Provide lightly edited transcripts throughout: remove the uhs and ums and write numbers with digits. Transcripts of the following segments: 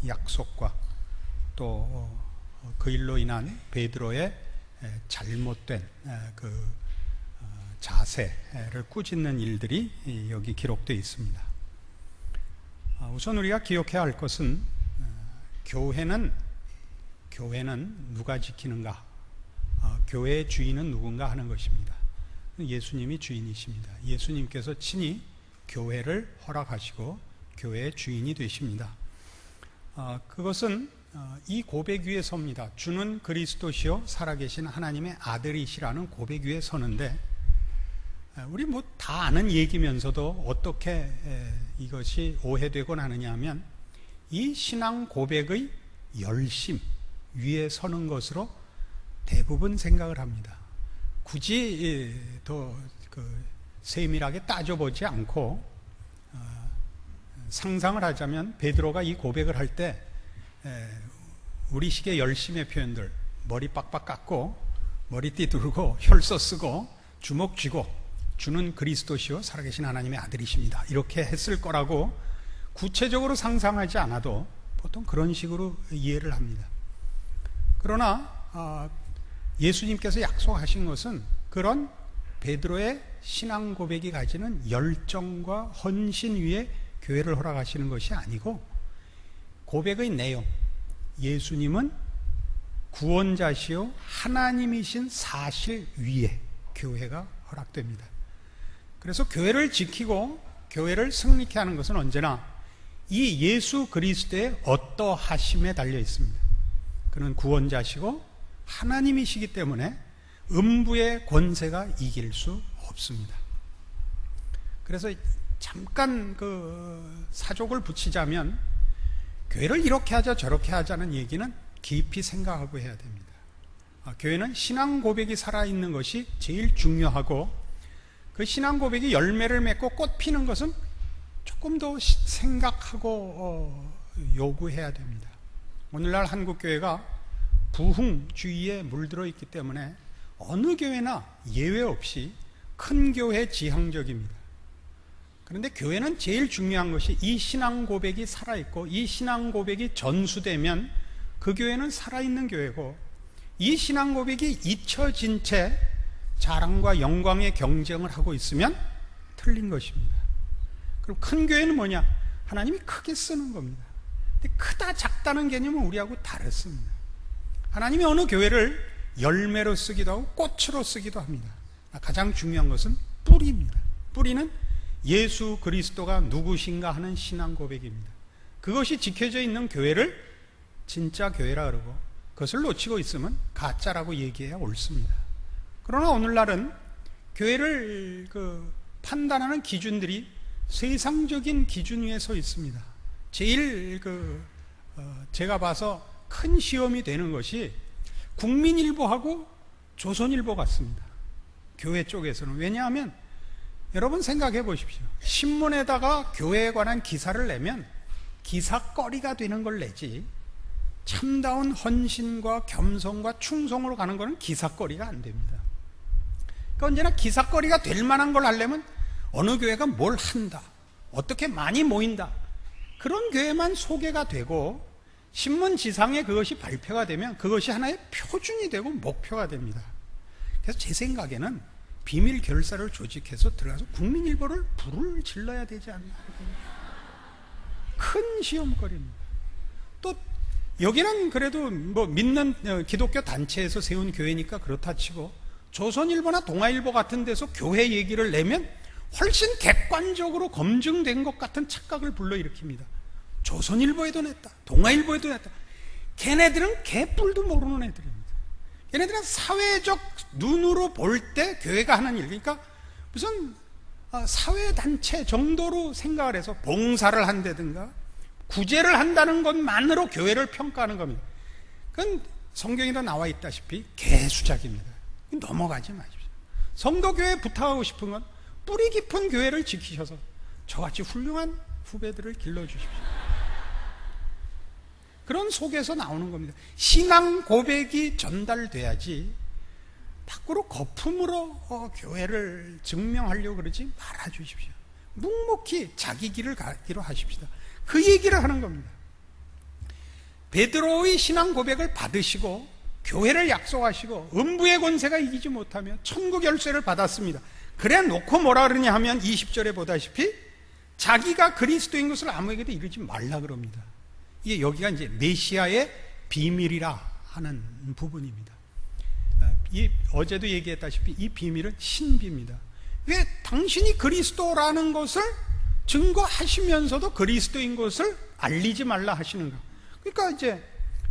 약속과 또 그 일로 인한 베드로의 잘못된 그 자세를 꾸짖는 일들이 여기 기록되어 있습니다. 우선 우리가 기억해야 할 것은 교회는 누가 지키는가, 교회의 주인은 누군가 하는 것입니다. 예수님이 주인이십니다. 예수님께서 친히 교회를 허락하시고 교회의 주인이 되십니다. 그것은 이 고백 위에 섭니다. 주는 그리스도시요 살아계신 하나님의 아들이시라는 고백 위에 서는데, 우리 뭐 다 아는 얘기면서도 어떻게 이것이 오해되곤 하느냐 하면, 이 신앙 고백의 열심 위에 서는 것으로 대부분 생각을 합니다. 굳이 더 세밀하게 따져보지 않고 상상을 하자면, 베드로가 이 고백을 할 때 우리식의 열심의 표현들, 머리 빡빡 깎고 머리띠 두르고 혈서 쓰고 주먹 쥐고 주는 그리스도시요 살아계신 하나님의 아들이십니다, 이렇게 했을 거라고 구체적으로 상상하지 않아도 보통 그런 식으로 이해를 합니다. 그러나 예수님께서 약속하신 것은 그런 베드로의 신앙 고백이 가지는 열정과 헌신 위에 교회를 허락하시는 것이 아니고, 고백의 내용, 예수님은 구원자시요 하나님이신 사실 위에 교회가 허락됩니다. 그래서 교회를 지키고 교회를 승리케 하는 것은 언제나 이 예수 그리스도의 어떠하심에 달려 있습니다. 그는 구원자시고 하나님이시기 때문에 음부의 권세가 이길 수 없습니다. 그래서 잠깐 그 사족을 붙이자면, 교회를 이렇게 하자 저렇게 하자는 얘기는 깊이 생각하고 해야 됩니다. 교회는 신앙 고백이 살아있는 것이 제일 중요하고, 그 신앙 고백이 열매를 맺고 꽃 피는 것은 조금 더 생각하고 요구해야 됩니다. 오늘날 한국교회가 부흥주의에 물들어 있기 때문에 어느 교회나 예외 없이 큰 교회 지향적입니다. 그런데 교회는 제일 중요한 것이 이 신앙 고백이 살아있고, 이 신앙 고백이 전수되면 그 교회는 살아있는 교회고, 이 신앙 고백이 잊혀진 채 자랑과 영광의 경쟁을 하고 있으면 틀린 것입니다. 그럼 큰 교회는 뭐냐? 하나님이 크게 쓰는 겁니다. 근데 크다 작다는 개념은 우리하고 다릅니다. 하나님이 어느 교회를 열매로 쓰기도 하고 꽃으로 쓰기도 합니다. 가장 중요한 것은 뿌리입니다. 뿌리는 예수 그리스도가 누구신가 하는 신앙 고백입니다. 그것이 지켜져 있는 교회를 진짜 교회라 그러고, 그것을 놓치고 있으면 가짜라고 얘기해야 옳습니다. 그러나 오늘날은 교회를 판단하는 기준들이 세상적인 기준 위에 서 있습니다. 제일 제가 봐서 큰 시험이 되는 것이 국민일보하고 조선일보 같습니다. 교회 쪽에서는. 왜냐하면 여러분 생각해 보십시오. 신문에다가 교회에 관한 기사를 내면 기사거리가 되는 걸 내지, 참다운 헌신과 겸손과 충성으로 가는 것은 기사거리가 안 됩니다. 그러니까 언제나 기사거리가 될 만한 걸 하려면 어느 교회가 뭘 한다, 어떻게 많이 모인다, 그런 교회만 소개가 되고 신문 지상에 그것이 발표가 되면 그것이 하나의 표준이 되고 목표가 됩니다. 그래서 제 생각에는 비밀 결사를 조직해서 들어가서 국민일보를 불을 질러야 되지 않나. 큰 시험거리입니다. 또 여기는 그래도 뭐 믿는 기독교 단체에서 세운 교회니까 그렇다 치고, 조선일보나 동아일보 같은 데서 교회 얘기를 내면 훨씬 객관적으로 검증된 것 같은 착각을 불러일으킵니다. 조선일보에도 냈다, 동아일보에도 냈다. 걔네들은 개뿔도 모르는 애들입니다. 걔네들은 사회적 눈으로 볼 때 교회가 하는 일, 그러니까 무슨 사회단체 정도로 생각을 해서 봉사를 한다든가 구제를 한다는 것만으로 교회를 평가하는 겁니다. 그건 성경에도 나와 있다시피 개수작입니다. 넘어가지 마십시오. 성도교회에 부탁하고 싶은 건 뿌리 깊은 교회를 지키셔서 저같이 훌륭한 후배들을 길러주십시오. 그런 속에서 나오는 겁니다. 신앙 고백이 전달돼야지 밖으로 거품으로 교회를 증명하려고 그러지 말아주십시오. 묵묵히 자기 길을 가기로 하십시다. 그 얘기를 하는 겁니다. 베드로의 신앙 고백을 받으시고 교회를 약속하시고 음부의 권세가 이기지 못하며 천국 열쇠를 받았습니다. 그래 놓고 뭐라 그러냐 하면 20절에 보다시피 자기가 그리스도인 것을 아무에게도 이르지 말라 그럽니다. 이게 여기가 이제 메시아의 비밀이라 하는 부분입니다. 어제도 얘기했다시피 이 비밀은 신비입니다. 왜 당신이 그리스도라는 것을 증거하시면서도 그리스도인 것을 알리지 말라 하시는가? 그러니까 이제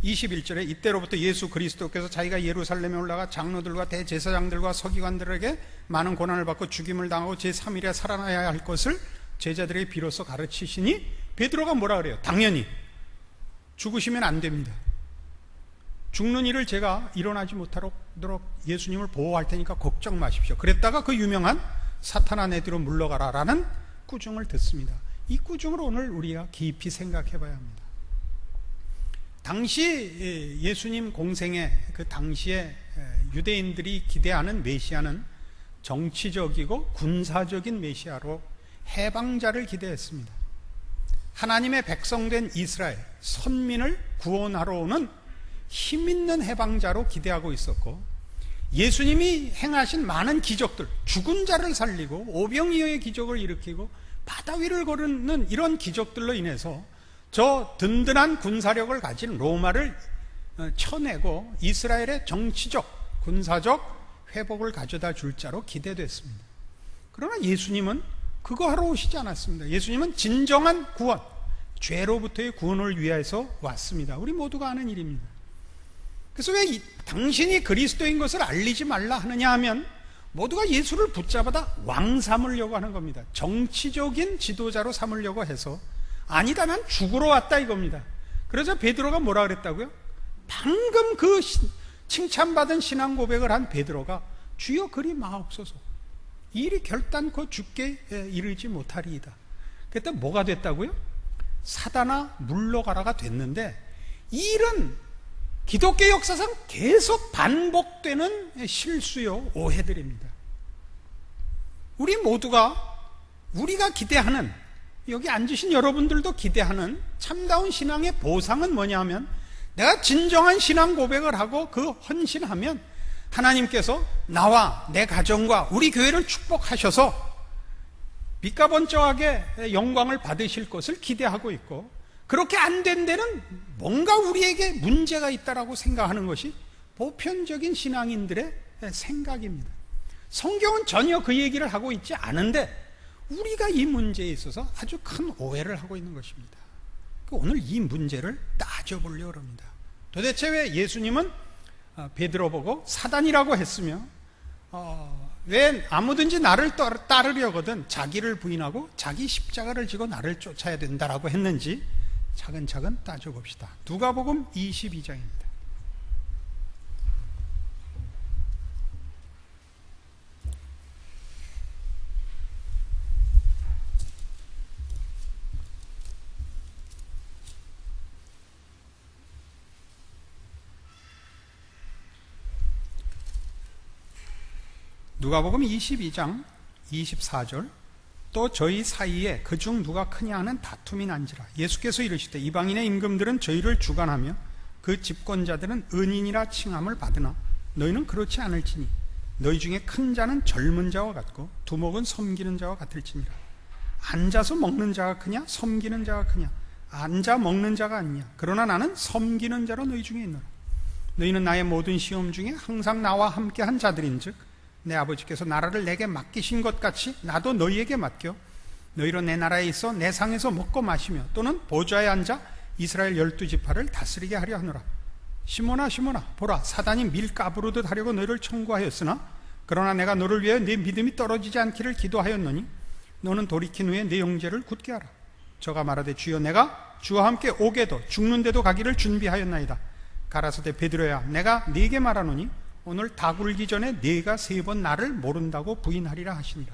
21절에 이때로부터 예수 그리스도께서 자기가 예루살렘에 올라가 장로들과 대제사장들과 서기관들에게 많은 고난을 받고 죽임을 당하고 제3일에 살아나야 할 것을 제자들에게 비로소 가르치시니 베드로가 뭐라 그래요? 당연히 죽으시면 안 됩니다. 죽는 일을 제가 일어나지 못하도록 예수님을 보호할 테니까 걱정 마십시오. 그랬다가 그 유명한 사탄아 내 뒤로 물러가라 라는 꾸중을 듣습니다. 이 꾸중을 오늘 우리가 깊이 생각해 봐야 합니다. 당시 예수님 공생의 그 당시에 유대인들이 기대하는 메시아는 정치적이고 군사적인 메시아로 해방자를 기대했습니다. 하나님의 백성된 이스라엘 선민을 구원하러 오는 힘있는 해방자로 기대하고 있었고, 예수님이 행하신 많은 기적들, 죽은 자를 살리고 오병이어의 기적을 일으키고 바다 위를 거르는 이런 기적들로 인해서 저 든든한 군사력을 가진 로마를 쳐내고 이스라엘의 정치적, 군사적 회복을 가져다 줄 자로 기대됐습니다. 그러나 예수님은 그거 하러 오시지 않았습니다. 예수님은 진정한 구원, 죄로부터의 구원을 위해서 왔습니다. 우리 모두가 아는 일입니다. 그래서 왜 당신이 그리스도인 것을 알리지 말라 하느냐 하면 모두가 예수를 붙잡아다 왕 삼으려고 하는 겁니다. 정치적인 지도자로 삼으려고 해서 아니다, 난 죽으러 왔다 이겁니다. 그래서 베드로가 뭐라 그랬다고요? 방금 그 칭찬받은 신앙 고백을 한 베드로가 주여 그리 마옵소서, 일이 결단코 죽게 이르지 못하리이다. 그때 뭐가 됐다고요? 사단아 물러가라가 됐는데, 이 일은 기독교 역사상 계속 반복되는 실수요 오해들입니다. 우리 모두가 우리가 기대하는, 여기 앉으신 여러분들도 기대하는 참다운 신앙의 보상은 뭐냐 하면, 내가 진정한 신앙 고백을 하고 그 헌신하면 하나님께서 나와 내 가정과 우리 교회를 축복하셔서 빛과 번쩍하게 영광을 받으실 것을 기대하고 있고, 그렇게 안 된 데는 뭔가 우리에게 문제가 있다라고 생각하는 것이 보편적인 신앙인들의 생각입니다. 성경은 전혀 그 얘기를 하고 있지 않은데 우리가 이 문제에 있어서 아주 큰 오해를 하고 있는 것입니다. 오늘 이 문제를 따져보려고 합니다. 도대체 왜 예수님은 베드로 보고 사단이라고 했으며 왜 아무든지 나를 따르려거든 자기를 부인하고 자기 십자가를 지고 나를 쫓아야 된다라고 했는지 차근차근 따져봅시다. 누가복음 22장입니다. 누가복음 22장 24절, 또 저희 사이에 그중 누가 크냐 하는 다툼이 난지라. 예수께서 이르시되 이방인의 임금들은 저희를 주관하며 그 집권자들은 은인이라 칭함을 받으나 너희는 그렇지 않을지니 너희 중에 큰 자는 젊은 자와 같고 두목은 섬기는 자와 같을지니라. 앉아서 먹는 자가 크냐 섬기는 자가 크냐? 앉아 먹는 자가 아니냐. 그러나 나는 섬기는 자로 너희 중에 있노라. 너희는 나의 모든 시험 중에 항상 나와 함께한 자들인즉 내 아버지께서 나라를 내게 맡기신 것 같이 나도 너희에게 맡겨 너희로 내 나라에 있어 내 상에서 먹고 마시며 또는 보좌에 앉아 이스라엘 12지파를 다스리게 하려 하노라. 시몬아 시몬아 보라, 사단이 밀 까부르듯 하려고 너희를 청구하였으나 그러나 내가 너를 위하여 네 믿음이 떨어지지 않기를 기도하였노니 너는 돌이킨 후에 내 형제를 굳게 하라. 저가 말하되 주여 내가 주와 함께 오게도 죽는데도 가기를 준비하였나이다. 가라사대 베드로야 내가 네게 말하노니 오늘 다 굴기 전에 네가 3번 나를 모른다고 부인하리라 하시니라.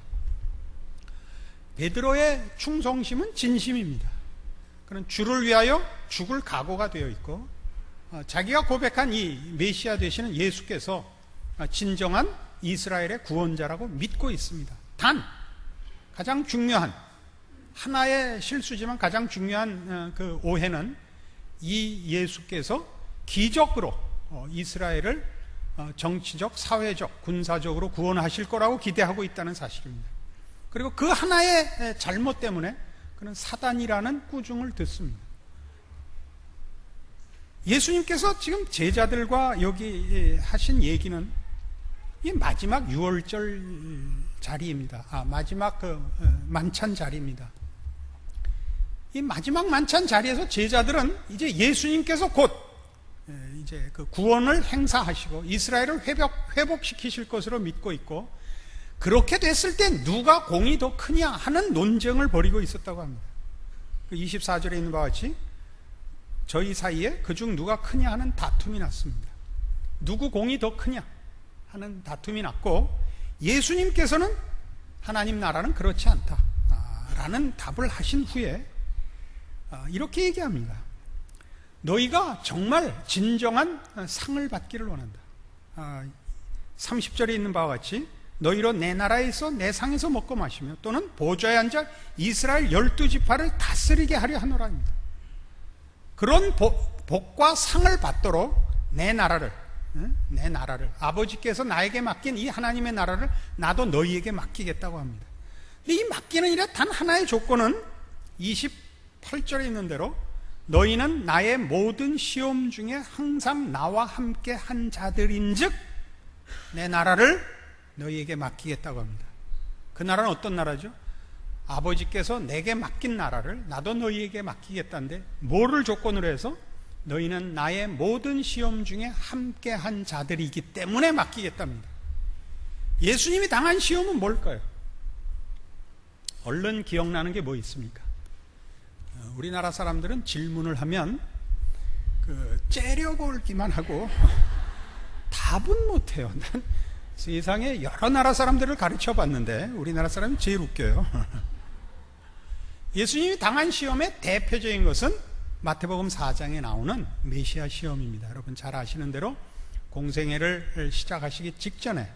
베드로의 충성심은 진심입니다. 그는 주를 위하여 죽을 각오가 되어 있고 자기가 고백한 이 메시아 되시는 예수께서 진정한 이스라엘의 구원자라고 믿고 있습니다. 단 가장 중요한 하나의 실수지만 가장 중요한 그 오해는 이 예수께서 기적으로 이스라엘을 정치적, 사회적, 군사적으로 구원하실 거라고 기대하고 있다는 사실입니다. 그리고 그 하나의 잘못 때문에 그는 사단이라는 꾸중을 듣습니다. 예수님께서 지금 제자들과 여기 하신 얘기는 이 마지막 유월절 자리입니다. 마지막 만찬 자리입니다. 이 마지막 만찬 자리에서 제자들은 이제 예수님께서 곧 이제 그 구원을 행사하시고 이스라엘을 회복시키실 것으로 믿고 있고, 그렇게 됐을 때 누가 공이 더 크냐 하는 논쟁을 벌이고 있었다고 합니다. 24절에 있는 바와 같이 저희 사이에 그중 누가 크냐 하는 다툼이 났습니다. 누구 공이 더 크냐 하는 다툼이 났고, 예수님께서는 하나님 나라는 그렇지 않다 라는 답을 하신 후에 이렇게 얘기합니다. 너희가 정말 진정한 상을 받기를 원한다. 30절에 있는 바와 같이 너희로 내 나라에서 내 상에서 먹고 마시며 또는 보좌에 앉아 이스라엘 12지파를 다스리게 하려 하노라입니다. 그런 복과 상을 받도록 내 나라를 아버지께서 나에게 맡긴 이 하나님의 나라를 나도 너희에게 맡기겠다고 합니다. 근데 이 맡기는 일에 단 하나의 조건은 28절에 있는 대로 너희는 나의 모든 시험 중에 항상 나와 함께 한 자들인즉 내 나라를 너희에게 맡기겠다고 합니다. 그 나라는 어떤 나라죠? 아버지께서 내게 맡긴 나라를 나도 너희에게 맡기겠다는데, 뭐를 조건으로 해서? 너희는 나의 모든 시험 중에 함께 한 자들이기 때문에 맡기겠답니다. 예수님이 당한 시험은 뭘까요? 얼른 기억나는 게 뭐 있습니까? 우리나라 사람들은 질문을 하면 째려보기만 하고 답은 못해요. 난 세상에 여러 나라 사람들을 가르쳐 봤는데 우리나라 사람이 제일 웃겨요. 예수님이 당한 시험의 대표적인 것은 마태복음 4장에 나오는 메시아 시험입니다. 여러분 잘 아시는 대로 공생애를 시작하시기 직전에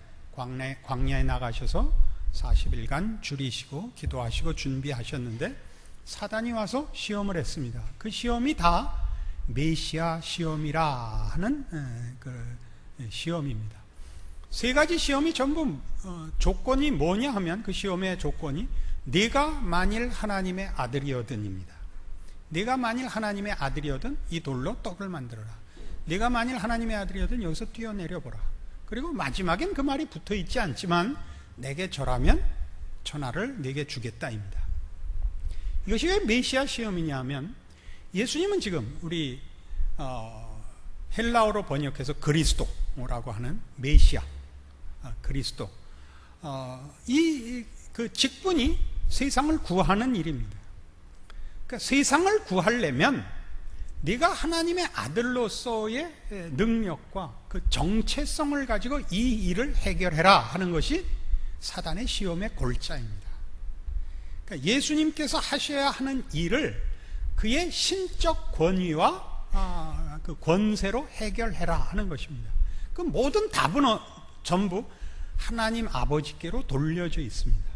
광야에 나가셔서 40일간 줄이시고 기도하시고 준비하셨는데 사단이 와서 시험을 했습니다. 그 시험이 다 메시아 시험이라 하는 시험입니다. 세 가지 시험이 전부 조건이 뭐냐 하면, 그 시험의 조건이 네가 만일 하나님의 아들이거든입니다. 네가 만일 하나님의 아들이거든 이 돌로 떡을 만들어라. 네가 만일 하나님의 아들이거든 여기서 뛰어내려보라. 그리고 마지막엔 그 말이 붙어있지 않지만 내게 절하면 천하를 네게 주겠다입니다. 이것이 왜 메시아 시험이냐 하면, 예수님은 지금 우리 헬라어로 번역해서 그리스도라고 하는 메시아, 그리스도, 그 직분이 세상을 구하는 일입니다. 그러니까 세상을 구하려면 네가 하나님의 아들로서의 능력과 그 정체성을 가지고 이 일을 해결해라 하는 것이 사단의 시험의 골자입니다. 그러니까 예수님께서 하셔야 하는 일을 그의 신적 권위와 그 권세로 해결해라 하는 것입니다. 그 모든 답은 전부 하나님 아버지께로 돌려져 있습니다.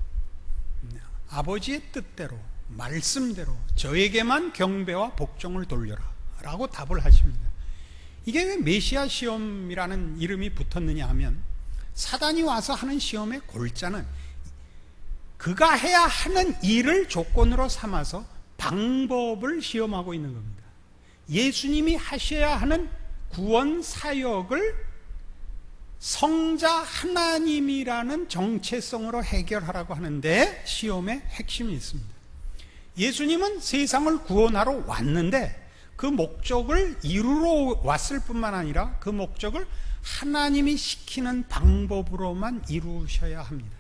아버지의 뜻대로, 말씀대로 저에게만 경배와 복종을 돌려라 라고 답을 하십니다. 이게 왜 메시아 시험이라는 이름이 붙었느냐 하면, 사단이 와서 하는 시험의 골자는 그가 해야 하는 일을 조건으로 삼아서 방법을 시험하고 있는 겁니다. 예수님이 하셔야 하는 구원 사역을 성자 하나님이라는 정체성으로 해결하라고 하는데 시험의 핵심이 있습니다. 예수님은 세상을 구원하러 왔는데 그 목적을 이루러 왔을 뿐만 아니라 그 목적을 하나님이 시키는 방법으로만 이루셔야 합니다.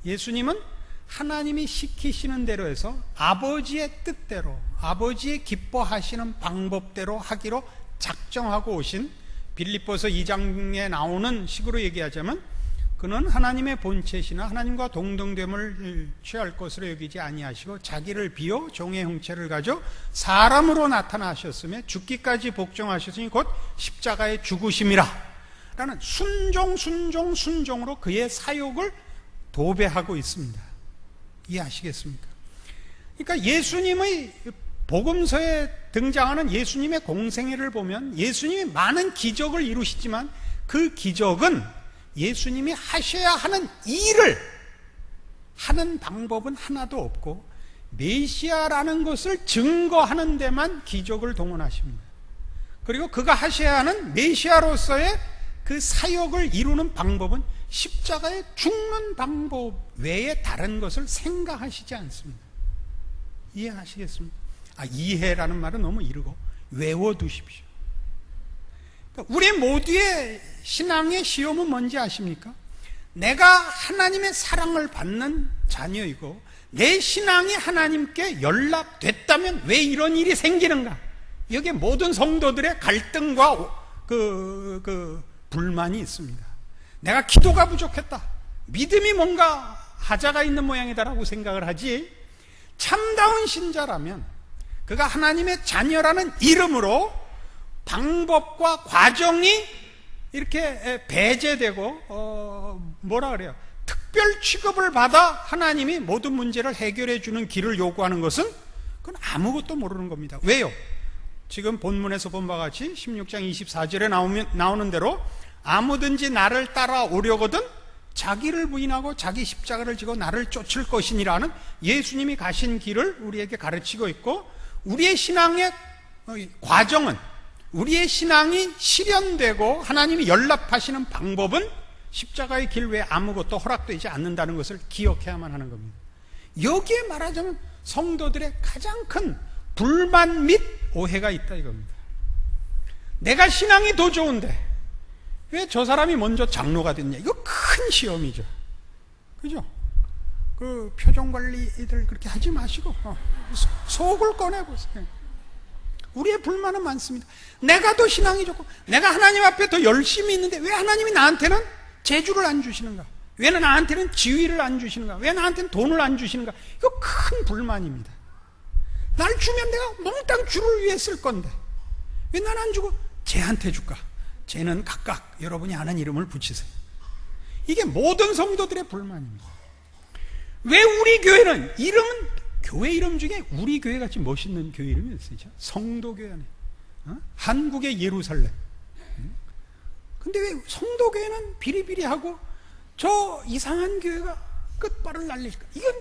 예수님은 하나님이 시키시는 대로 해서 아버지의 뜻대로, 아버지의 기뻐하시는 방법대로 하기로 작정하고 오신, 빌립보서 2장에 나오는 식으로 얘기하자면 그는 하나님의 본체시나 하나님과 동등됨을 취할 것으로 여기지 아니하시고 자기를 비워 종의 형체를 가져 사람으로 나타나셨으며 죽기까지 복종하셨으니 곧 십자가의 죽으심이라 라는 순종으로 그의 사역을 도배하고 있습니다. 이해하시겠습니까? 그러니까 예수님의 복음서의 등장하는 예수님의 공생애를 보면 예수님이 많은 기적을 이루시지만 그 기적은 예수님이 하셔야 하는 일을 하는 방법은 하나도 없고 메시아라는 것을 증거하는 데만 기적을 동원하십니다. 그리고 그가 하셔야 하는 메시아로서의 그 사역을 이루는 방법은 십자가에 죽는 방법 외에 다른 것을 생각하시지 않습니다. 이해하시겠습니까? 이해라는 말은 너무 이르고 외워두십시오. 그러니까 우리 모두의 신앙의 시험은 뭔지 아십니까? 내가 하나님의 사랑을 받는 자녀이고 내 신앙이 하나님께 연락됐다면 왜 이런 일이 생기는가? 여기에 모든 성도들의 갈등과 불만이 있습니다. 내가 기도가 부족했다, 믿음이 뭔가 하자가 있는 모양이다라고 생각을 하지, 참다운 신자라면 그가 하나님의 자녀라는 이름으로 방법과 과정이 이렇게 배제되고 뭐라 그래요? 특별 취급을 받아 하나님이 모든 문제를 해결해 주는 길을 요구하는 것은 그건 아무것도 모르는 겁니다. 왜요? 지금 본문에서 본 바와 같이 16장 24절에 나오는 대로 아무든지 나를 따라오려거든 자기를 부인하고 자기 십자가를 지고 나를 쫓을 것이니라는 예수님이 가신 길을 우리에게 가르치고 있고, 우리의 신앙의 과정은, 우리의 신앙이 실현되고 하나님이 연락하시는 방법은 십자가의 길 외에 아무것도 허락되지 않는다는 것을 기억해야만 하는 겁니다. 여기에 말하자면 성도들의 가장 큰 불만 및 오해가 있다 이겁니다. 내가 신앙이 더 좋은데 왜 저 사람이 먼저 장로가 됐냐? 이거 큰 시험이죠. 그죠? 그 표정 관리들 그렇게 하지 마시고 속을 꺼내보세요. 우리의 불만은 많습니다. 내가 더 신앙이 좋고 내가 하나님 앞에 더 열심히 있는데 왜 하나님이 나한테는 재주를 안 주시는가? 왜 나한테는 지위를 안 주시는가? 왜 나한테는 돈을 안 주시는가? 이거 큰 불만입니다. 날 주면 내가 몽땅 주를 위해 쓸 건데 왜 난 안 주고 쟤한테 줄까? 쟤는 각각 여러분이 아는 이름을 붙이세요. 이게 모든 성도들의 불만입니다. 왜 우리 교회는 교회 이름 중에 우리 교회 같이 멋있는 교회 이름이 있으죠? 성도교회 안에 한국의 예루살렘. 근데 왜 성도교회는 비리비리하고 저 이상한 교회가 끝발을 날릴까? 이건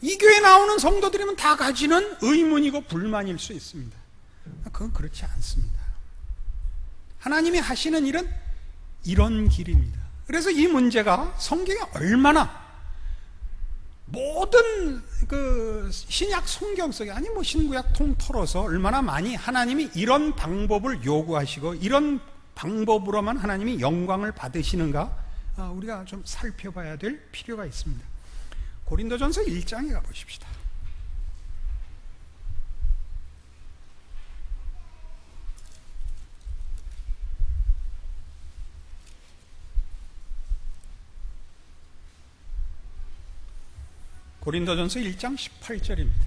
이 교회 나오는 성도들이면 다 가지는 의문이고 불만일 수 있습니다. 그건 그렇지 않습니다. 하나님이 하시는 일은 이런 길입니다. 그래서 이 문제가 성경에 얼마나 모든 그 신약 성경 속에 아니 뭐 신구약 통틀어서 얼마나 많이 하나님이 이런 방법을 요구하시고 이런 방법으로만 하나님이 영광을 받으시는가 우리가 좀 살펴봐야 될 필요가 있습니다. 고린도전서 1장에 가보십시다. 고린도전서 1장 18절입니다.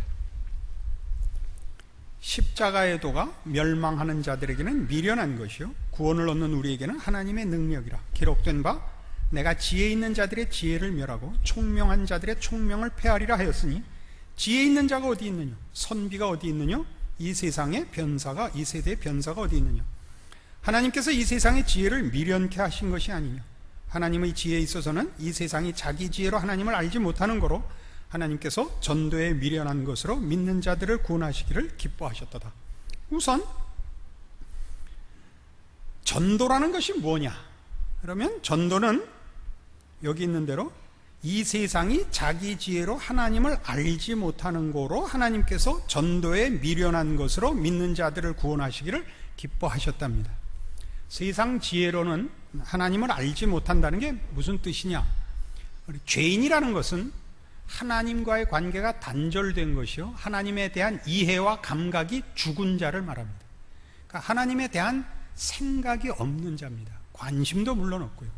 십자가의 도가 멸망하는 자들에게는 미련한 것이요 구원을 얻는 우리에게는 하나님의 능력이라. 기록된 바 내가 지혜 있는 자들의 지혜를 멸하고 총명한 자들의 총명을 폐하리라 하였으니 지혜 있는 자가 어디 있느냐? 선비가 어디 있느냐? 이 세대의 변사가 어디 있느냐? 하나님께서 이 세상의 지혜를 미련케 하신 것이 아니냐? 하나님의 지혜에 있어서는 이 세상이 자기 지혜로 하나님을 알지 못하는 거로 하나님께서 전도에 미련한 것으로 믿는 자들을 구원하시기를 기뻐하셨도다. 우선 전도라는 것이 뭐냐? 그러면 전도는 여기 있는 대로 이 세상이 자기 지혜로 하나님을 알지 못하는 거로 하나님께서 전도에 미련한 것으로 믿는 자들을 구원하시기를 기뻐하셨답니다. 세상 지혜로는 하나님을 알지 못한다는 게 무슨 뜻이냐? 죄인이라는 것은 하나님과의 관계가 단절된 것이요 하나님에 대한 이해와 감각이 죽은 자를 말합니다. 그러니까 하나님에 대한 생각이 없는 자입니다. 관심도 물론 없고요.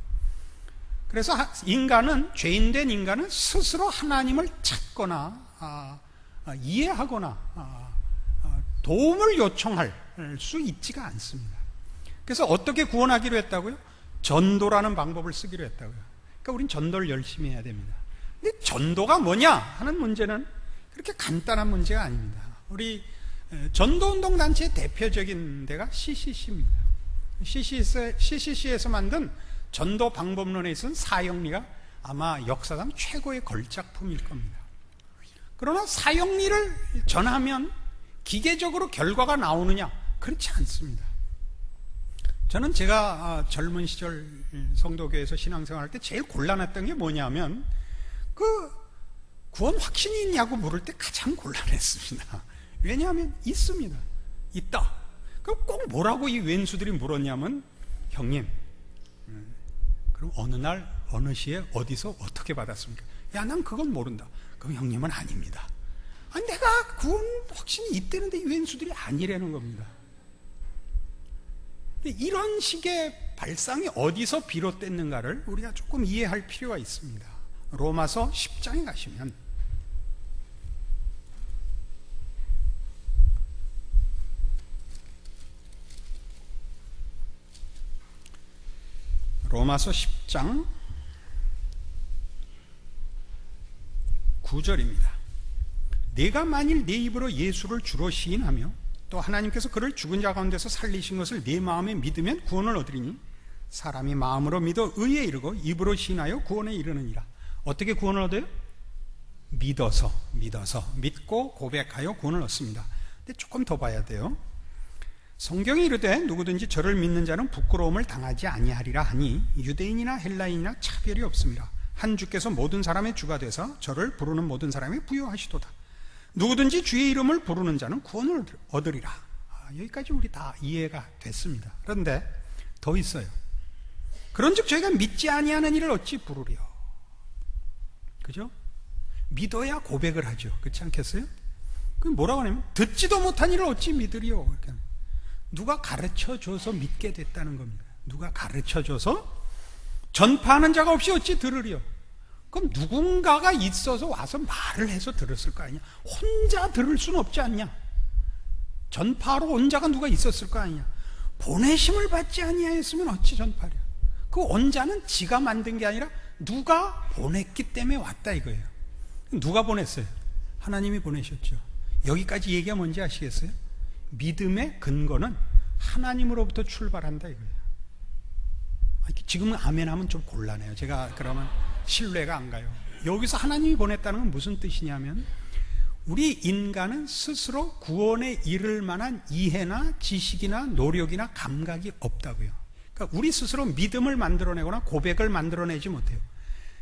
그래서 죄인된 인간은 스스로 하나님을 찾거나 이해하거나 도움을 요청할 수 있지가 않습니다. 그래서 어떻게 구원하기로 했다고요? 전도라는 방법을 쓰기로 했다고요. 그러니까 우린 전도를 열심히 해야 됩니다. 근데 전도가 뭐냐 하는 문제는 그렇게 간단한 문제가 아닙니다. 우리 전도운동 단체의 대표적인 데가 CCC입니다. CCC에서 만든 전도 방법론에 있어서는 사형리가 아마 역사상 최고의 걸작품일 겁니다. 그러나 사형리를 전하면 기계적으로 결과가 나오느냐? 그렇지 않습니다. 저는 제가 젊은 시절 성도교회에서 신앙생활할 때 제일 곤란했던 게 뭐냐면 구원 확신이 있냐고 물을 때 가장 곤란했습니다. 왜냐하면 있습니다. 있다. 그럼 꼭 뭐라고 이 왼수들이 물었냐면, 형님, 그럼 어느 날 어느 시에 어디서 어떻게 받았습니까? 야, 난 그건 모른다. 그럼 형님은 아닙니다. 아니, 내가 구원 확신이 있다는데 이 왼수들이 아니라는 겁니다. 이런 식의 발상이 어디서 비롯됐는가를 우리가 조금 이해할 필요가 있습니다. 로마서 10장에 가시면 로마서 10장 9절입니다. 내가 만일 내 입으로 예수를 주로 시인하며 또 하나님께서 그를 죽은 자 가운데서 살리신 것을 내 마음에 믿으면 구원을 얻으리니 사람이 마음으로 믿어 의에 이르고 입으로 시인하여 구원에 이르느니라. 어떻게 구원을 얻어요? 믿어서 믿고 고백하여 구원을 얻습니다. 근데 조금 더 봐야 돼요. 성경이 이르되 누구든지 저를 믿는 자는 부끄러움을 당하지 아니하리라 하니 유대인이나 헬라인이나 차별이 없습니다. 한 주께서 모든 사람의 주가 되사 저를 부르는 모든 사람이 부요하시도다. 누구든지 주의 이름을 부르는 자는 구원을 얻으리라. 여기까지 우리 다 이해가 됐습니다. 그런데 더 있어요. 그런즉 저희가 믿지 아니하는 일을 어찌 부르리요? 그죠? 믿어야 고백을 하죠. 그렇지 않겠어요? 그럼 뭐라고 하냐면 듣지도 못한 일을 어찌 믿으리요? 이렇게. 누가 가르쳐줘서 믿게 됐다는 겁니다. 누가 가르쳐줘서 전파하는 자가 없이 어찌 들으리요? 그럼 누군가가 있어서 와서 말을 해서 들었을 거 아니냐? 혼자 들을 수는 없지 않냐? 전파하러 온 자가 누가 있었을 거 아니냐? 보내심을 받지 아니하였으면 어찌 전파려? 그 온 자는 지가 만든 게 아니라 누가 보냈기 때문에 왔다 이거예요. 누가 보냈어요? 하나님이 보내셨죠. 여기까지 얘기가 뭔지 아시겠어요? 믿음의 근거는 하나님으로부터 출발한다 이거예요. 지금은 아멘 하면 좀 곤란해요. 제가 그러면 신뢰가 안 가요. 여기서 하나님이 보냈다는 건 무슨 뜻이냐면 우리 인간은 스스로 구원에 이를 만한 이해나 지식이나 노력이나 감각이 없다고요. 그러니까 우리 스스로 믿음을 만들어내거나 고백을 만들어내지 못해요.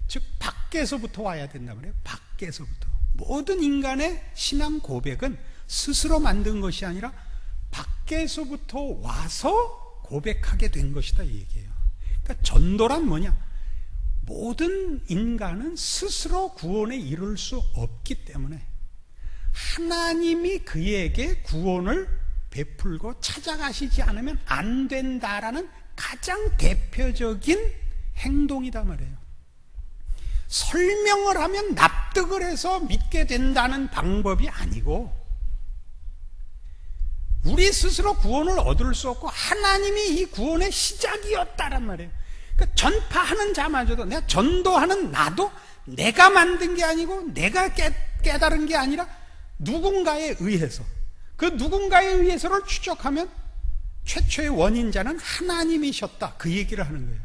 즉 밖에서부터 와야 된단 말이에요. 밖에서부터. 모든 인간의 신앙 고백은 스스로 만든 것이 아니라 밖에서부터 와서 고백하게 된 것이다 이 얘기예요. 그러니까 전도란 뭐냐? 모든 인간은 스스로 구원에 이룰 수 없기 때문에 하나님이 그에게 구원을 베풀고 찾아가시지 않으면 안 된다라는 가장 대표적인 행동이다 말이에요. 설명을 하면 납득을 해서 믿게 된다는 방법이 아니고 우리 스스로 구원을 얻을 수 없고 하나님이 이 구원의 시작이었다란 말이에요. 그러니까 전파하는 자마저도 내가 전도하는 나도 내가 만든 게 아니고 내가 깨달은 게 아니라 누군가에 의해서 그 누군가에 의해서를 추적하면 최초의 원인자는 하나님이셨다 그 얘기를 하는 거예요.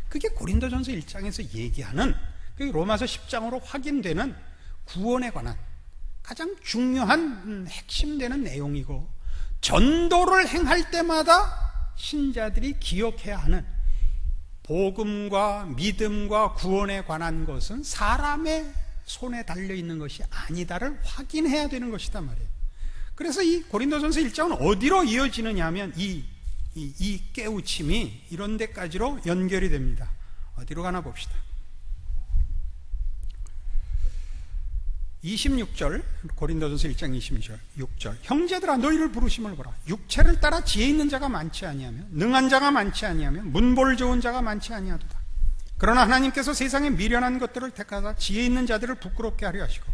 그게 고린도전서 1장에서 얘기하는 로마서 10장으로 확인되는 구원에 관한 가장 중요한 핵심되는 내용이고 전도를 행할 때마다 신자들이 기억해야 하는 복음과 믿음과 구원에 관한 것은 사람의 손에 달려있는 것이 아니다를 확인해야 되는 것이다 말이에요. 그래서 이 고린도전서 1장은 어디로 이어지느냐 하면 이 깨우침이 이런 데까지로 연결이 됩니다. 어디로 가나 봅시다. 26절 고린도전서 1장 26절 형제들아 너희를 부르심을 보라. 육체를 따라 지혜 있는 자가 많지 아니하며 능한 자가 많지 아니하며 문볼 좋은 자가 많지 아니하도다. 그러나 하나님께서 세상에 미련한 것들을 택하사 지혜 있는 자들을 부끄럽게 하려 하시고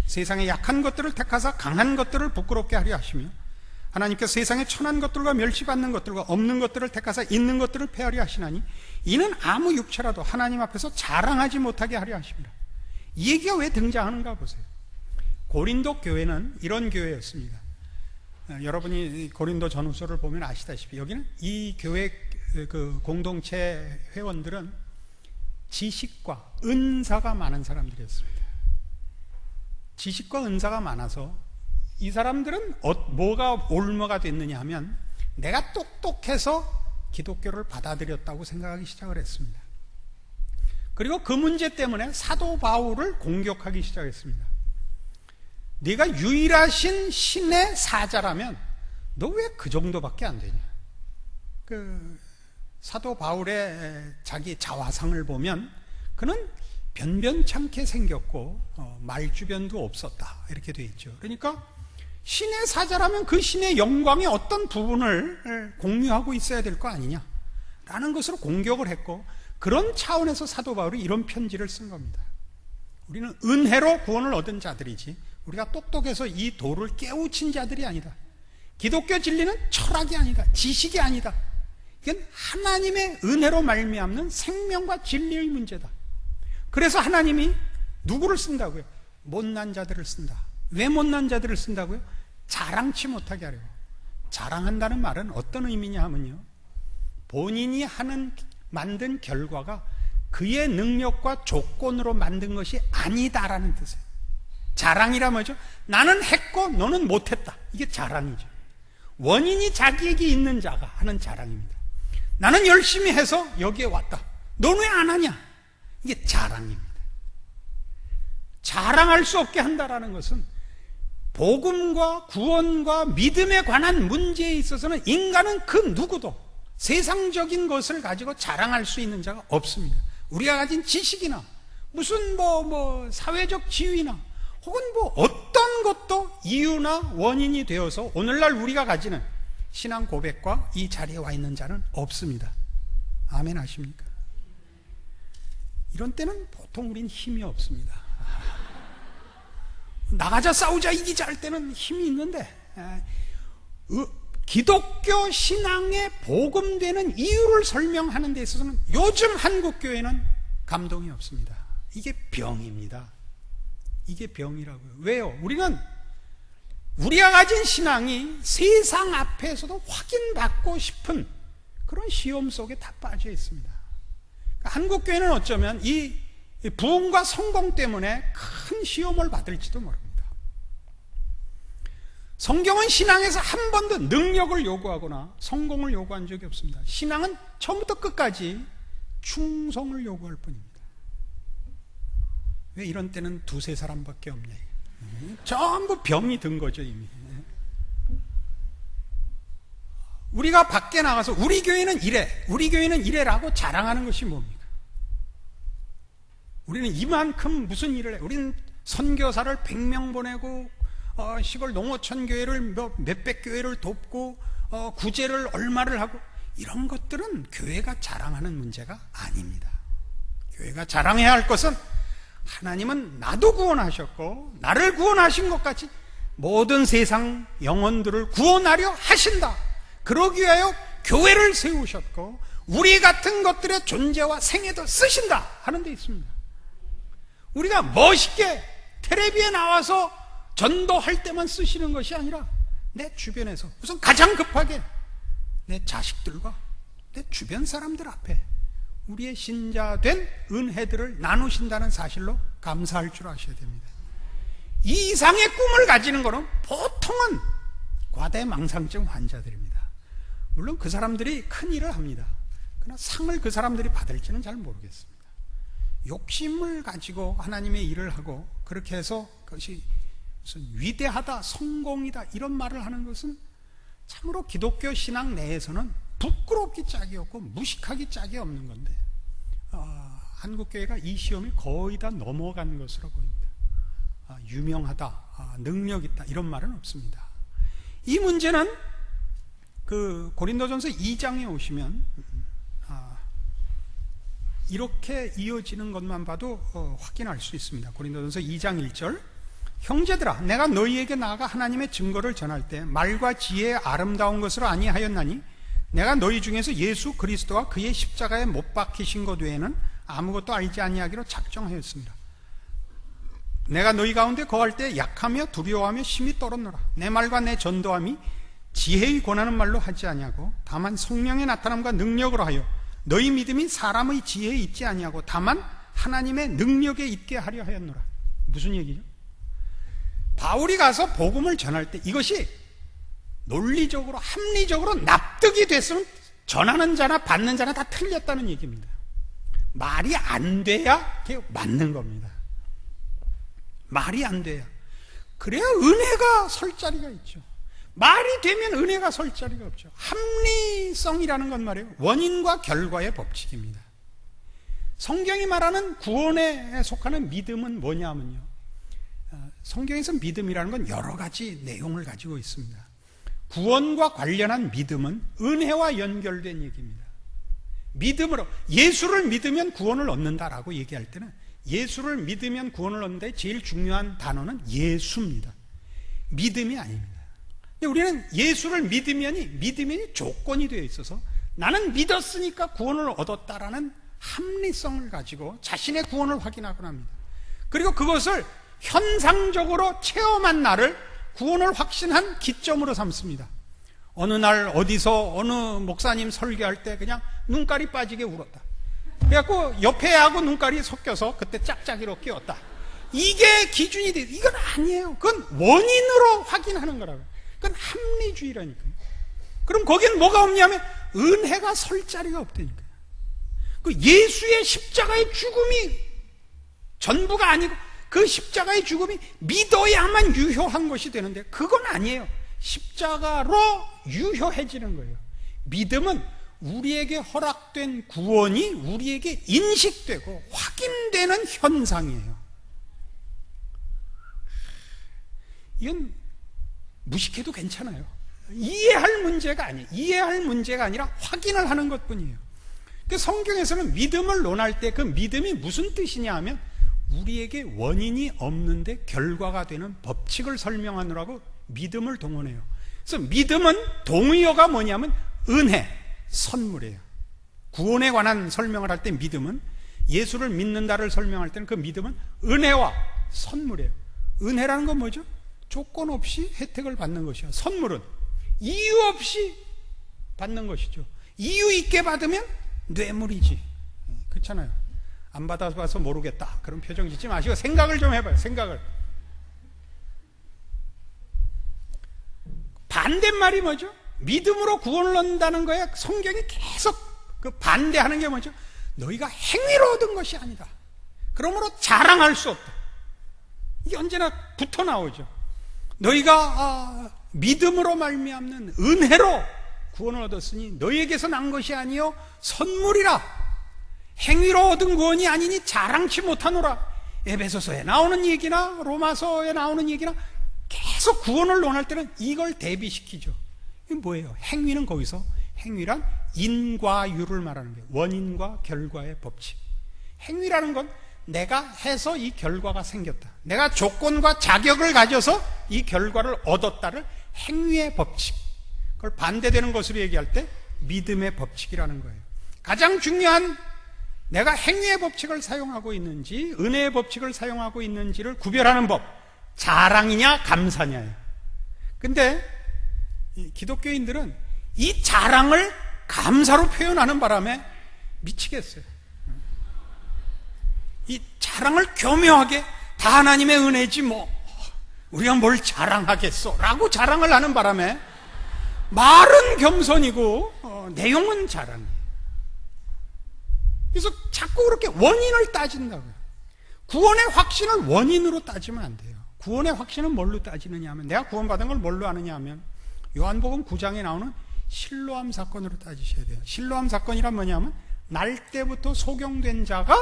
세상에 약한 것들을 택하사 강한 것들을 부끄럽게 하려 하시며 하나님께서 세상에 천한 것들과 멸시받는 것들과 없는 것들을 택하사 있는 것들을 폐하려 하시나니 이는 아무 육체라도 하나님 앞에서 자랑하지 못하게 하려 하십니다. 이 얘기가 왜 등장하는가 보세요. 고린도 교회는 이런 교회였습니다. 여러분이 고린도 전후서를 보면 아시다시피 여기는 이 교회 그 공동체 회원들은 지식과 은사가 많은 사람들이었습니다. 지식과 은사가 많아서 이 사람들은 뭐가 올무가 됐느냐 하면 내가 똑똑해서 기독교를 받아들였다고 생각하기 시작을 했습니다. 그리고 그 문제 때문에 사도 바울을 공격하기 시작했습니다. 네가 유일하신 신의 사자라면 너 왜 그 정도밖에 안 되냐? 그 사도 바울의 자기 자화상을 보면 그는 변변찮게 생겼고 말주변도 없었다 이렇게 돼 있죠. 그러니까 신의 사자라면 그 신의 영광의 어떤 부분을 공유하고 있어야 될 거 아니냐라는 것으로 공격을 했고, 그런 차원에서 사도 바울이 이런 편지를 쓴 겁니다. 우리는 은혜로 구원을 얻은 자들이지 우리가 똑똑해서 이 도를 깨우친 자들이 아니다. 기독교 진리는 철학이 아니다. 지식이 아니다. 이건 하나님의 은혜로 말미암는 생명과 진리의 문제다. 그래서 하나님이 누구를 쓴다고요? 못난 자들을 쓴다. 왜 못난 자들을 쓴다고요? 자랑치 못하게 하려고. 자랑한다는 말은 어떤 의미냐 하면요, 본인이 만든 결과가 그의 능력과 조건으로 만든 것이 아니다라는 뜻이에요. 자랑이라 뭐죠? 나는 했고 너는 못했다. 이게 자랑이죠. 원인이 자기에게 있는 자가 하는 자랑입니다. 나는 열심히 해서 여기에 왔다. 너는 왜 안 하냐? 이게 자랑입니다. 자랑할 수 없게 한다라는 것은 복음과 구원과 믿음에 관한 문제에 있어서는 인간은 그 누구도 세상적인 것을 가지고 자랑할 수 있는 자가 없습니다. 우리가 가진 지식이나 무슨 사회적 지위나 혹은 어떤 것도 이유나 원인이 되어서 오늘날 우리가 가지는 신앙 고백과 이 자리에 와 있는 자는 없습니다. 아멘 하십니까? 이런 때는 보통 우린 힘이 없습니다. 나가자 싸우자 이기자 할 때는 힘이 있는데, 기독교 신앙의 복음되는 이유를 설명하는 데 있어서는 요즘 한국교회는 감동이 없습니다. 이게 병입니다. 이게 병이라고요. 왜요? 우리가 가진 신앙이 세상 앞에서도 확인받고 싶은 그런 시험 속에 다 빠져 있습니다. 그러니까 한국교회는 어쩌면 이 부흥과 성공 때문에 큰 시험을 받을지도 모릅니다. 성경은 신앙에서 한 번도 능력을 요구하거나 성공을 요구한 적이 없습니다. 신앙은 처음부터 끝까지 충성을 요구할 뿐입니다. 왜 이런 때는 두세 사람밖에 없냐? 전부 병이 든 거죠, 이미. 우리가 밖에 나가서 우리 교회는 이래라고 자랑하는 것이 뭡니까? 우리는 이만큼 무슨 일을 해? 우리는 선교사를 100명 보내고 시골 농어촌 교회를 몇백 교회를 돕고 구제를 얼마를 하고, 이런 것들은 교회가 자랑하는 문제가 아닙니다. 교회가 자랑해야 할 것은 하나님은 나도 구원하셨고 나를 구원하신 것 같이 모든 세상 영혼들을 구원하려 하신다. 그러기 위하여 교회를 세우셨고 우리 같은 것들의 존재와 생애도 쓰신다 하는 데 있습니다. 우리가 멋있게 텔레비에 나와서 전도할 때만 쓰시는 것이 아니라 내 주변에서 우선 가장 급하게 내 자식들과 내 주변 사람들 앞에 우리의 신자된 은혜들을 나누신다는 사실로 감사할 줄 아셔야 됩니다. 이 이상의 꿈을 가지는 것은 보통은 과대망상증 환자들입니다. 물론 그 사람들이 큰 일을 합니다. 그러나 상을 그 사람들이 받을지는 잘 모르겠습니다. 욕심을 가지고 하나님의 일을 하고 그렇게 해서 그것이 무슨 위대하다, 성공이다 이런 말을 하는 것은 참으로 기독교 신앙 내에서는 부끄럽기 짝이 없고 무식하기 짝이 없는 건데, 한국교회가 이 시험이 거의 다 넘어간 것으로 보입니다. 유명하다, 능력 있다 이런 말은 없습니다. 이 문제는 그 고린도전서 2장에 오시면 이렇게 이어지는 것만 봐도 확인할 수 있습니다. 고린도전서 2장 1절, 형제들아 내가 너희에게 나아가 하나님의 증거를 전할 때 말과 지혜의 아름다운 것으로 아니하였나니 내가 너희 중에서 예수 그리스도와 그의 십자가에 못 박히신 것 외에는 아무것도 알지 아니하기로 작정하였습니다. 내가 너희 가운데 거할 때 약하며 두려워하며 심히 떨었노라. 내 말과 내 전도함이 지혜의 권하는 말로 하지 아니하고 다만 성령의 나타남과 능력으로 하여 너희 믿음이 사람의 지혜에 있지 아니하고 다만 하나님의 능력에 있게 하려 하였노라. 무슨 얘기죠? 바울이 가서 복음을 전할 때 이것이 논리적으로 합리적으로 납득이 됐으면 전하는 자나 받는 자나 다 틀렸다는 얘기입니다. 말이 안 돼야 그게 맞는 겁니다. 말이 안 돼야. 그래야 은혜가 설 자리가 있죠. 말이 되면 은혜가 설 자리가 없죠. 합리성이라는 건 말이에요, 원인과 결과의 법칙입니다. 성경이 말하는 구원에 속하는 믿음은 뭐냐면요, 성경에서 믿음이라는 건 여러 가지 내용을 가지고 있습니다. 구원과 관련한 믿음은 은혜와 연결된 얘기입니다. 믿음으로, 예수를 믿으면 구원을 얻는다라고 얘기할 때는 예수를 믿으면 구원을 얻는다의 제일 중요한 단어는 예수입니다. 믿음이 아닙니다. 우리는 예수를 믿으면이 조건이 되어 있어서 나는 믿었으니까 구원을 얻었다라는 합리성을 가지고 자신의 구원을 확인하곤 합니다. 그리고 그것을 현상적으로 체험한 나를 구원을 확신한 기점으로 삼습니다. 어느 날 어디서 어느 목사님 설교할 때 그냥 눈깔이 빠지게 울었다. 그래갖고 옆에 하고 눈깔이 섞여서 그때 짝짝이로 끼웠다. 이게 기준이 돼. 이건 아니에요. 그건 원인으로 확인하는 거라고요. 그건 합리주의라니까요. 그럼 거기는 뭐가 없냐면 은혜가 설 자리가 없다니까요. 그 예수의 십자가의 죽음이 전부가 아니고 그 십자가의 죽음이 믿어야만 유효한 것이 되는데 그건 아니에요. 십자가로 유효해지는 거예요. 믿음은 우리에게 허락된 구원이 우리에게 인식되고 확인되는 현상이에요. 이건 무식해도 괜찮아요. 이해할 문제가 아니에요. 이해할 문제가 아니라 확인을 하는 것뿐이에요. 성경에서는 믿음을 논할 때 그 믿음이 무슨 뜻이냐 하면 우리에게 원인이 없는데 결과가 되는 법칙을 설명하느라고 믿음을 동원해요. 그래서 믿음은 동의어가 뭐냐면 은혜, 선물이에요. 구원에 관한 설명을 할 때 믿음은, 예수를 믿는다를 설명할 때는 그 믿음은 은혜와 선물이에요. 은혜라는 건 뭐죠? 조건 없이 혜택을 받는 것이요. 선물은 이유 없이 받는 것이죠. 이유 있게 받으면 뇌물이지. 그렇잖아요. 안 받아봐서 모르겠다 그런 표정 짓지 마시고 생각을 좀 해봐요. 생각을. 반대말이 뭐죠? 믿음으로 구원을 얻는다는 거에 성경이 계속 그 반대하는 게 뭐죠? 너희가 행위로 얻은 것이 아니다. 그러므로 자랑할 수 없다. 이게 언제나 붙어 나오죠. 너희가 믿음으로 말미암는 은혜로 구원을 얻었으니 너희에게서 난 것이 아니요 선물이라. 행위로 얻은 구원이 아니니 자랑치 못하노라. 에베소서에 나오는 얘기나 로마서에 나오는 얘기나 계속 구원을 논할 때는 이걸 대비시키죠. 이게 뭐예요? 행위는 거기서, 행위란 인과유를 말하는 거예요. 원인과 결과의 법칙. 행위라는 건 내가 해서 이 결과가 생겼다, 내가 조건과 자격을 가져서 이 결과를 얻었다를 행위의 법칙, 그걸 반대되는 것으로 얘기할 때 믿음의 법칙이라는 거예요. 가장 중요한, 내가 행위의 법칙을 사용하고 있는지 은혜의 법칙을 사용하고 있는지를 구별하는 법, 자랑이냐 감사냐예요. 근데 기독교인들은 이 자랑을 감사로 표현하는 바람에 미치겠어요. 이 자랑을 교묘하게 다 하나님의 은혜지 뭐 우리가 뭘 자랑하겠어 라고 자랑을 하는 바람에 말은 겸손이고 내용은 자랑이에요. 그래서 자꾸 그렇게 원인을 따진다고요. 구원의 확신을 원인으로 따지면 안 돼요. 구원의 확신은 뭘로 따지느냐 하면, 내가 구원받은 걸 뭘로 아느냐 하면 요한복음 9장에 나오는 실로암 사건으로 따지셔야 돼요. 실로암 사건이란 뭐냐면 날 때부터 소경된 자가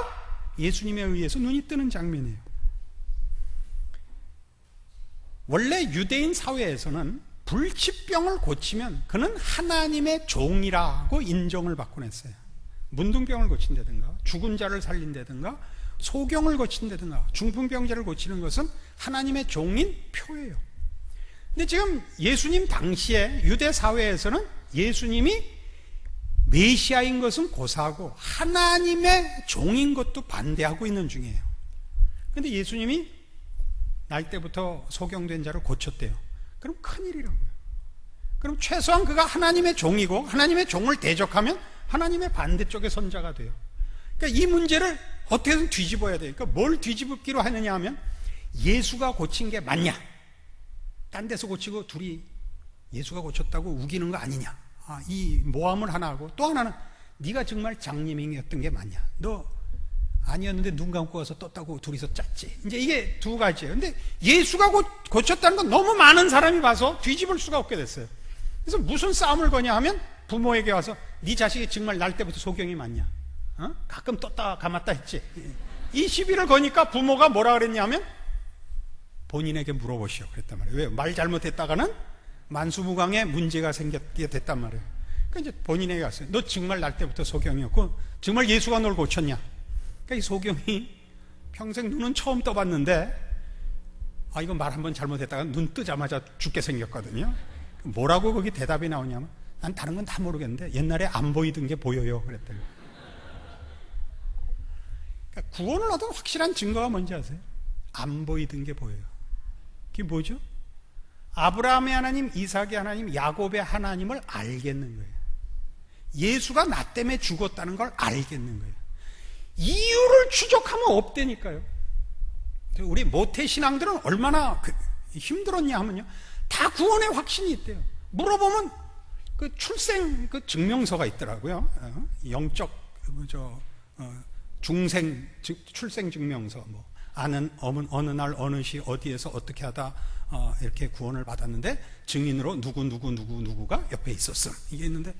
예수님에 의해서 눈이 뜨는 장면이에요. 원래 유대인 사회에서는 불치병을 고치면 그는 하나님의 종이라고 인정을 받곤 했어요. 문둥병을 고친다든가 죽은 자를 살린다든가 소경을 고친다든가 중풍병자를 고치는 것은 하나님의 종인 표예요. 근데 지금 예수님 당시에 유대 사회에서는 예수님이 메시아인 것은 고사하고 하나님의 종인 것도 반대하고 있는 중이에요. 근데 예수님이 날 때부터 소경된 자를 고쳤대요. 그럼 큰일이라고요. 그럼 최소한 그가 하나님의 종이고 하나님의 종을 대적하면 하나님의 반대쪽의 선자가 돼요. 그러니까 이 문제를 어떻게든 뒤집어야 돼요. 그러니까 뭘 뒤집기로 하느냐 하면 예수가 고친 게 맞냐? 딴 데서 고치고 둘이 예수가 고쳤다고 우기는 거 아니냐? 이 모함을 하나 하고, 또 하나는 네가 정말 장님이었던 게 맞냐? 너 아니었는데 눈 감고 와서 떴다고 둘이서 짰지. 이제 이게 두 가지예요. 근데 예수가 고쳤다는 건 너무 많은 사람이 봐서 뒤집을 수가 없게 됐어요. 그래서 무슨 싸움을 거냐 하면 부모에게 와서 네 자식이 정말 날 때부터 소경이 맞냐? 가끔 떴다 감았다 했지. 이 시비를 거니까 부모가 뭐라 그랬냐면 본인에게 물어보시오 그랬단 말이에요. 왜? 말 잘못했다가는 만수무강에 문제가 생겼게 됐단 말이에요. 그러니까 이제 본인에게 갔어요. 너 정말 날 때부터 소경이었고 정말 예수가 널 고쳤냐? 그러니까 이 소경이 평생 눈은 처음 떠봤는데 이거 말 한번 잘못했다가 눈 뜨자마자 죽게 생겼거든요. 뭐라고 거기 대답이 나오냐면 난 다른 건 다 모르겠는데 옛날에 안 보이던 게 보여요 그랬더니. 그러니까 구원을 얻은 확실한 증거가 뭔지 아세요? 안 보이던 게 보여요. 그게 뭐죠? 아브라함의 하나님, 이삭의 하나님, 야곱의 하나님을 알겠는 거예요. 예수가 나 때문에 죽었다는 걸 알겠는 거예요. 이유를 추적하면 없다니까요. 우리 모태신앙들은 얼마나 힘들었냐 하면요, 다 구원의 확신이 있대요. 물어보면 그 출생 그 증명서가 있더라고요. 영적 중생 출생 증명서, 뭐 아는 어느 날 어느 시 어디에서 어떻게 하다 이렇게 구원을 받았는데 증인으로 누구가 옆에 있었음, 이게 있는데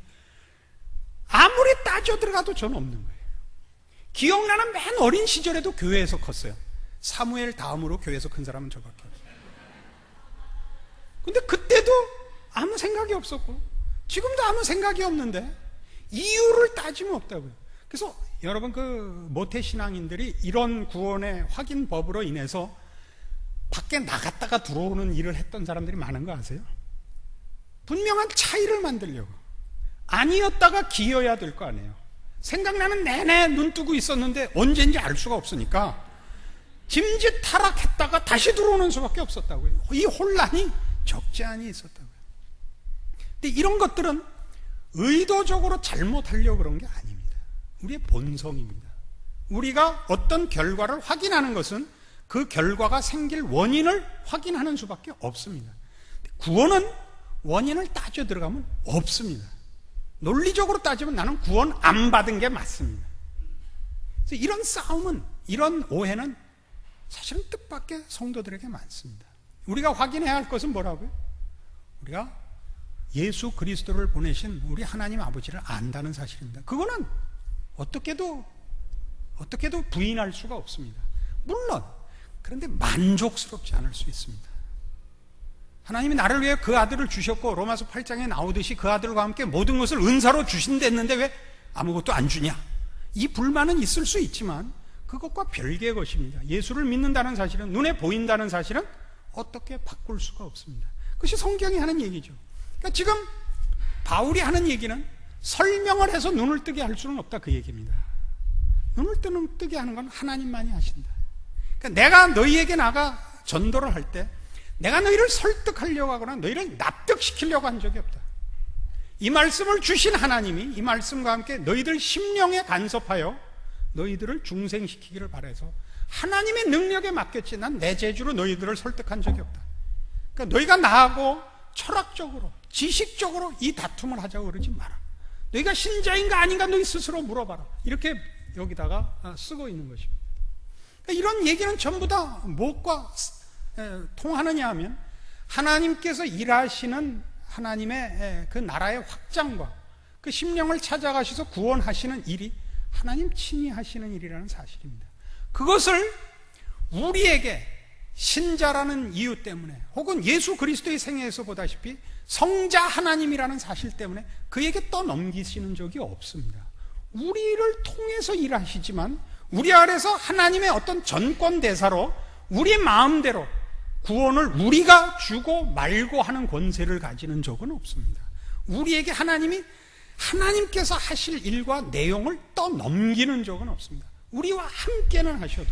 아무리 따져 들어가도 전 없는 거예요. 기억나는 맨 어린 시절에도 교회에서 컸어요. 사무엘 다음으로 교회에서 큰 사람은 저밖에 없어요. 근데 그때도 아무 생각이 없었고 지금도 아무 생각이 없는데 이유를 따지면 없다고요. 그래서 여러분, 그 모태신앙인들이 이런 구원의 확인법으로 인해서 밖에 나갔다가 들어오는 일을 했던 사람들이 많은 거 아세요? 분명한 차이를 만들려고. 아니었다가 기어야 될 거 아니에요. 생각나는 내내 눈 뜨고 있었는데 언제인지 알 수가 없으니까 짐짓 타락했다가 다시 들어오는 수밖에 없었다고요. 이 혼란이 적지 않이 있었다고요. 근데 이런 것들은 의도적으로 잘못하려고 그런 게 아닙니다. 우리의 본성입니다. 우리가 어떤 결과를 확인하는 것은 그 결과가 생길 원인을 확인하는 수밖에 없습니다. 구원은 원인을 따져 들어가면 없습니다. 논리적으로 따지면 나는 구원 안 받은 게 맞습니다. 그래서 이런 싸움은, 이런 오해는 사실은 뜻밖의 성도들에게 많습니다. 우리가 확인해야 할 것은 뭐라고요? 우리가 예수 그리스도를 보내신 우리 하나님 아버지를 안다는 사실입니다. 그거는 어떻게도 부인할 수가 없습니다. 물론 그런데 만족스럽지 않을 수 있습니다. 하나님이 나를 위해 그 아들을 주셨고 로마서 8장에 나오듯이 그 아들과 함께 모든 것을 은사로 주신댔는데 왜 아무것도 안 주냐? 이 불만은 있을 수 있지만 그것과 별개의 것입니다. 예수를 믿는다는 사실은, 눈에 보인다는 사실은 어떻게 바꿀 수가 없습니다. 그것이 성경이 하는 얘기죠. 그러니까 지금 바울이 하는 얘기는 설명을 해서 눈을 뜨게 할 수는 없다, 그 얘기입니다. 눈을 뜨게 하는 건 하나님만이 하신다. 그러니까 내가 너희에게 나가 전도를 할 때 내가 너희를 설득하려고 하거나 너희를 납득시키려고 한 적이 없다. 이 말씀을 주신 하나님이 이 말씀과 함께 너희들 심령에 간섭하여 너희들을 중생시키기를 바라서 하나님의 능력에 맡겼지 난 내 재주로 너희들을 설득한 적이 없다. 그러니까 너희가 나하고 철학적으로 지식적으로 이 다툼을 하자고 그러지 마라. 너희가 신자인가 아닌가 너희 스스로 물어봐라. 이렇게 여기다가 쓰고 있는 것입니다. 그러니까 이런 얘기는 전부 다 무엇과 통하느냐 하면 하나님께서 일하시는 하나님의 그 나라의 확장과 그 심령을 찾아가셔서 구원하시는 일이 하나님 친히 하시는 일이라는 사실입니다. 그것을 우리에게 신자라는 이유 때문에 혹은 예수 그리스도의 생애에서 보다시피 성자 하나님이라는 사실 때문에 그에게 떠넘기시는 적이 없습니다. 우리를 통해서 일하시지만 우리 아래서 하나님의 어떤 전권 대사로 우리 마음대로 구원을 우리가 주고 말고 하는 권세를 가지는 적은 없습니다. 우리에게 하나님께서 하실 일과 내용을 떠넘기는 적은 없습니다. 우리와 함께는 하셔도.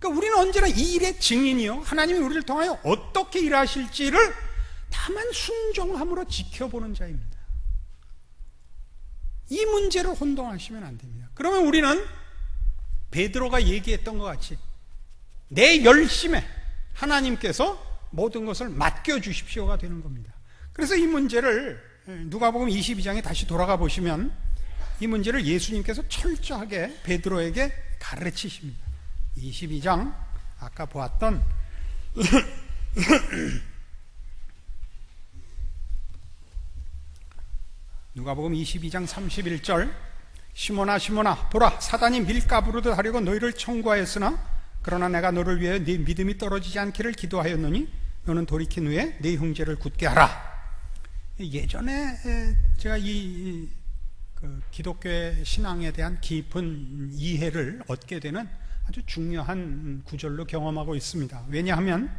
그러니까 우리는 언제나 이 일의 증인이요, 하나님이 우리를 통하여 어떻게 일하실지를 다만 순종함으로 지켜보는 자입니다. 이 문제를 혼동하시면 안 됩니다. 그러면 우리는 베드로가 얘기했던 것 같이 내 열심에 하나님께서 모든 것을 맡겨주십시오가 되는 겁니다. 그래서 이 문제를 누가복음 22장에 다시 돌아가 보시면 이 문제를 예수님께서 철저하게 베드로에게 가르치십니다. 22장 아까 보았던 누가복음 22장 31절 시몬아 시몬아 보라 사단이 밀가부르듯 하려고 너희를 청구하였으나 그러나 내가 너를 위해 네 믿음이 떨어지지 않기를 기도하였노니 너는 돌이킨 후에 네 형제를 굳게 하라. 예전에 제가 이 기독교의 신앙에 대한 깊은 이해를 얻게 되는 아주 중요한 구절로 경험하고 있습니다. 왜냐하면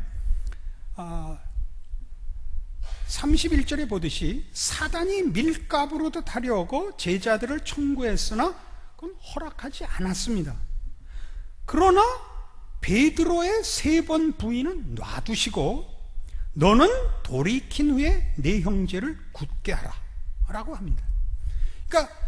31절에 보듯이 사단이 밀가부르듯 하려고 제자들을 청구했으나 그건 허락하지 않았습니다. 그러나 베드로의 3번 부인은 놔두시고 너는 돌이킨 후에 네 형제를 굳게 하라 라고 합니다. 그러니까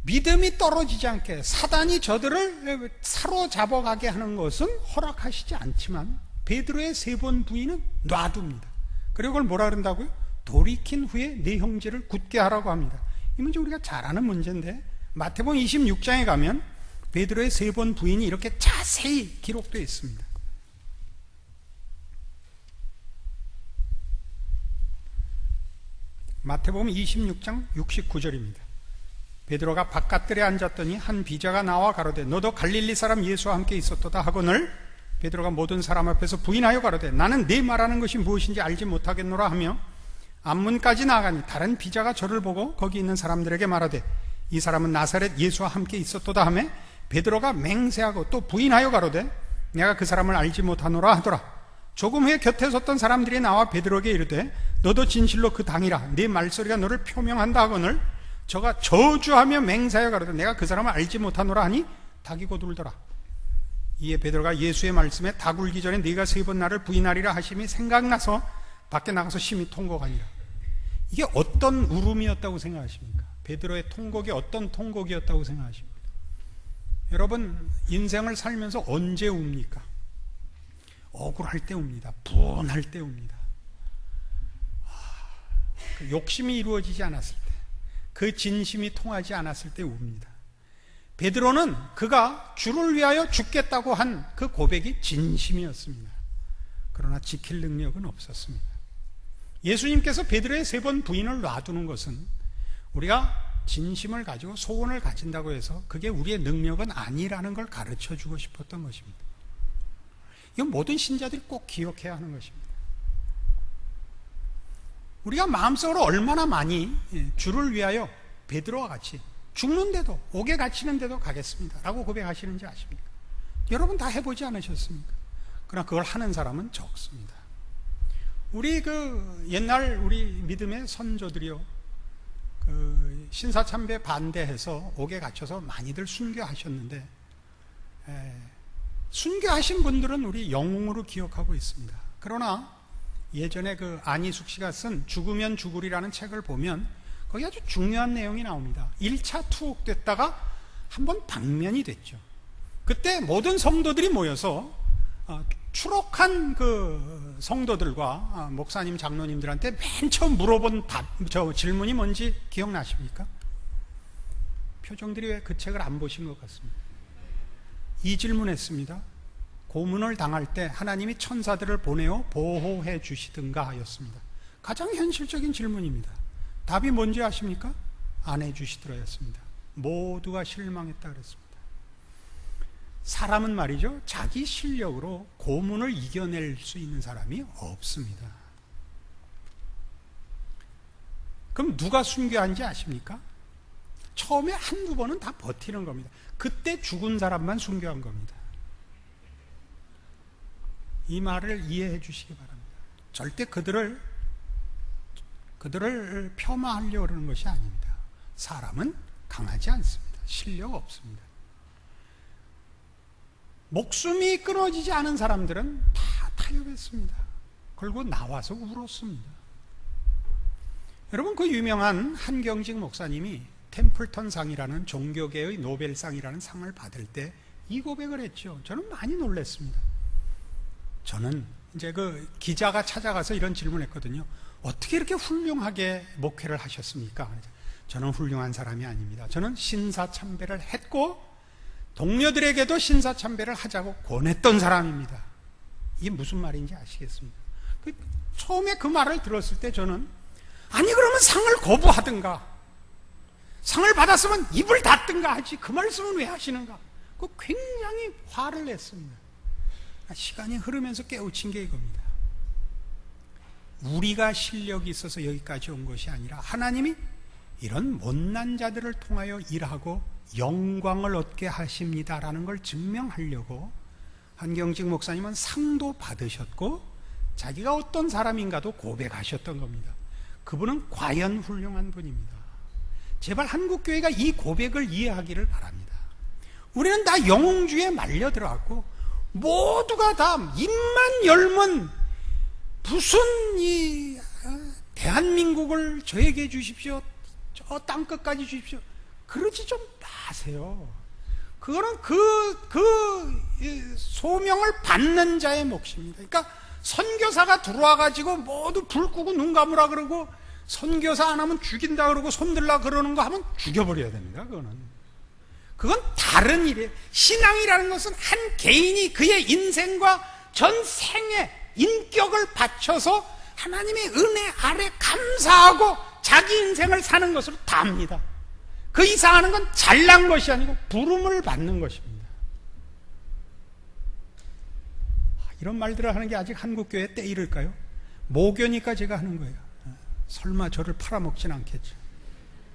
믿음이 떨어지지 않게 사단이 저들을 사로잡아가게 하는 것은 허락하시지 않지만 베드로의 3번 부인은 놔둡니다. 그리고 그걸 뭐라 그런다고요? 돌이킨 후에 네 형제를 굳게 하라고 합니다. 이 문제 우리가 잘 아는 문제인데 마태복음 26장에 가면 베드로의 3번 부인이 이렇게 자세히 기록되어 있습니다. 마태복음 26장 69절입니다. 베드로가 바깥들에 앉았더니 한 비자가 나와 가로되 너도 갈릴리 사람 예수와 함께 있었도다 하거늘 베드로가 모든 사람 앞에서 부인하여 가로되 나는 네 말하는 것이 무엇인지 알지 못하겠노라 하며 앞문까지 나아가니 다른 비자가 저를 보고 거기 있는 사람들에게 말하되 이 사람은 나사렛 예수와 함께 있었도다 하며 베드로가 맹세하고 또 부인하여 가로되 내가 그 사람을 알지 못하노라 하더라. 조금 후에 곁에 섰던 사람들이 나와 베드로에게 이르되 너도 진실로 그 당이라 네 말소리가 너를 표명한다 하거늘 저가 저주하며 맹세하여 가로되 내가 그 사람을 알지 못하노라 하니 닭이 곧 울더라. 이에 베드로가 예수의 말씀에 닭 울기 전에 네가 3번 나를 부인하리라 하심이 생각나서 밖에 나가서 심히 통곡하니라. 이게 어떤 울음이었다고 생각하십니까? 베드로의 통곡이 어떤 통곡이었다고 생각하십니까? 여러분 인생을 살면서 언제 웁니까? 억울할 때 웁니다. 분할 때 웁니다. 그 욕심이 이루어지지 않았을 때, 그 진심이 통하지 않았을 때 웁니다. 베드로는 그가 주를 위하여 죽겠다고 한 그 고백이 진심이었습니다. 그러나 지킬 능력은 없었습니다. 예수님께서 베드로의 3번 부인을 놔두는 것은 우리가 진심을 가지고 소원을 가진다고 해서 그게 우리의 능력은 아니라는 걸 가르쳐 주고 싶었던 것입니다. 이건 모든 신자들이 꼭 기억해야 하는 것입니다. 우리가 마음속으로 얼마나 많이 주를 위하여 베드로와 같이 죽는데도 옥에 갇히는데도 가겠습니다 라고 고백하시는지 아십니까? 여러분 다 해보지 않으셨습니까? 그러나 그걸 하는 사람은 적습니다. 우리 옛날 우리 믿음의 선조들이요, 신사참배 반대해서 옥에 갇혀서 많이들 순교하셨는데 순교하신 분들은 우리 영웅으로 기억하고 있습니다. 그러나 예전에 안희숙 씨가 쓴 죽으면 죽으리라는 책을 보면 거기 아주 중요한 내용이 나옵니다. 1차 투옥됐다가 한번 방면이 됐죠. 그때 모든 성도들이 모여서 추록한 그 성도들과 목사님, 장로님들한테 맨 처음 물어본 질문이 뭔지 기억나십니까? 표정들이 왜 그 책을 안 보신 것 같습니다. 이 질문했습니다. 고문을 당할 때 하나님이 천사들을 보내어 보호해 주시든가 하였습니다. 가장 현실적인 질문입니다. 답이 뭔지 아십니까? 안 해주시더라였습니다. 모두가 실망했다 그랬습니다. 사람은 말이죠, 자기 실력으로 고문을 이겨낼 수 있는 사람이 없습니다. 그럼 누가 순교한지 아십니까? 처음에 한두 번은 다 버티는 겁니다. 그때 죽은 사람만 순교한 겁니다. 이 말을 이해해 주시기 바랍니다. 절대 그들을 폄하하려고 그러는 것이 아닙니다. 사람은 강하지 않습니다. 실력 없습니다. 목숨이 끊어지지 않은 사람들은 다 타협했습니다. 그리고 나와서 울었습니다. 여러분, 그 유명한 한경직 목사님이 템플턴상이라는 종교계의 노벨상이라는 상을 받을 때 이 고백을 했죠. 저는 많이 놀랐습니다. 저는 이제 그 기자가 찾아가서 이런 질문을 했거든요. 어떻게 이렇게 훌륭하게 목회를 하셨습니까? 저는 훌륭한 사람이 아닙니다. 저는 신사참배를 했고 동료들에게도 신사참배를 하자고 권했던 사람입니다. 이게 무슨 말인지 아시겠습니까? 처음에 그 말을 들었을 때 저는, 아니 그러면 상을 거부하든가 상을 받았으면 입을 닫든가 하지 그 말씀은 왜 하시는가? 그 굉장히 화를 냈습니다. 시간이 흐르면서 깨우친 게 이겁니다. 우리가 실력이 있어서 여기까지 온 것이 아니라 하나님이 이런 못난 자들을 통하여 일하고 영광을 얻게 하십니다라는 걸 증명하려고 한경직 목사님은 상도 받으셨고 자기가 어떤 사람인가도 고백하셨던 겁니다. 그분은 과연 훌륭한 분입니다. 제발 한국교회가 이 고백을 이해하기를 바랍니다. 우리는 다 영웅주의에 말려들어왔고 모두가 다 입만 열면 무슨 이 대한민국을 저에게 주십시오, 저 땅끝까지 주십시오, 그러지 좀 마세요. 그거는 그 소명을 받는 자의 몫입니다. 그러니까 선교사가 들어와가지고 모두 불 끄고 눈 감으라 그러고 선교사 안 하면 죽인다 그러고 손들라 그러는 거 하면 죽여버려야 됩니다. 그건 다른 일이에요. 신앙이라는 것은 한 개인이 그의 인생과 전생의 인격을 바쳐서 하나님의 은혜 아래 감사하고 자기 인생을 사는 것으로 답니다. 그 이상하는 건 잘난 것이 아니고 부름을 받는 것입니다. 이런 말들을 하는 게 아직 한국교회 때 이럴까요? 모교니까 제가 하는 거예요. 설마 저를 팔아먹진 않겠죠.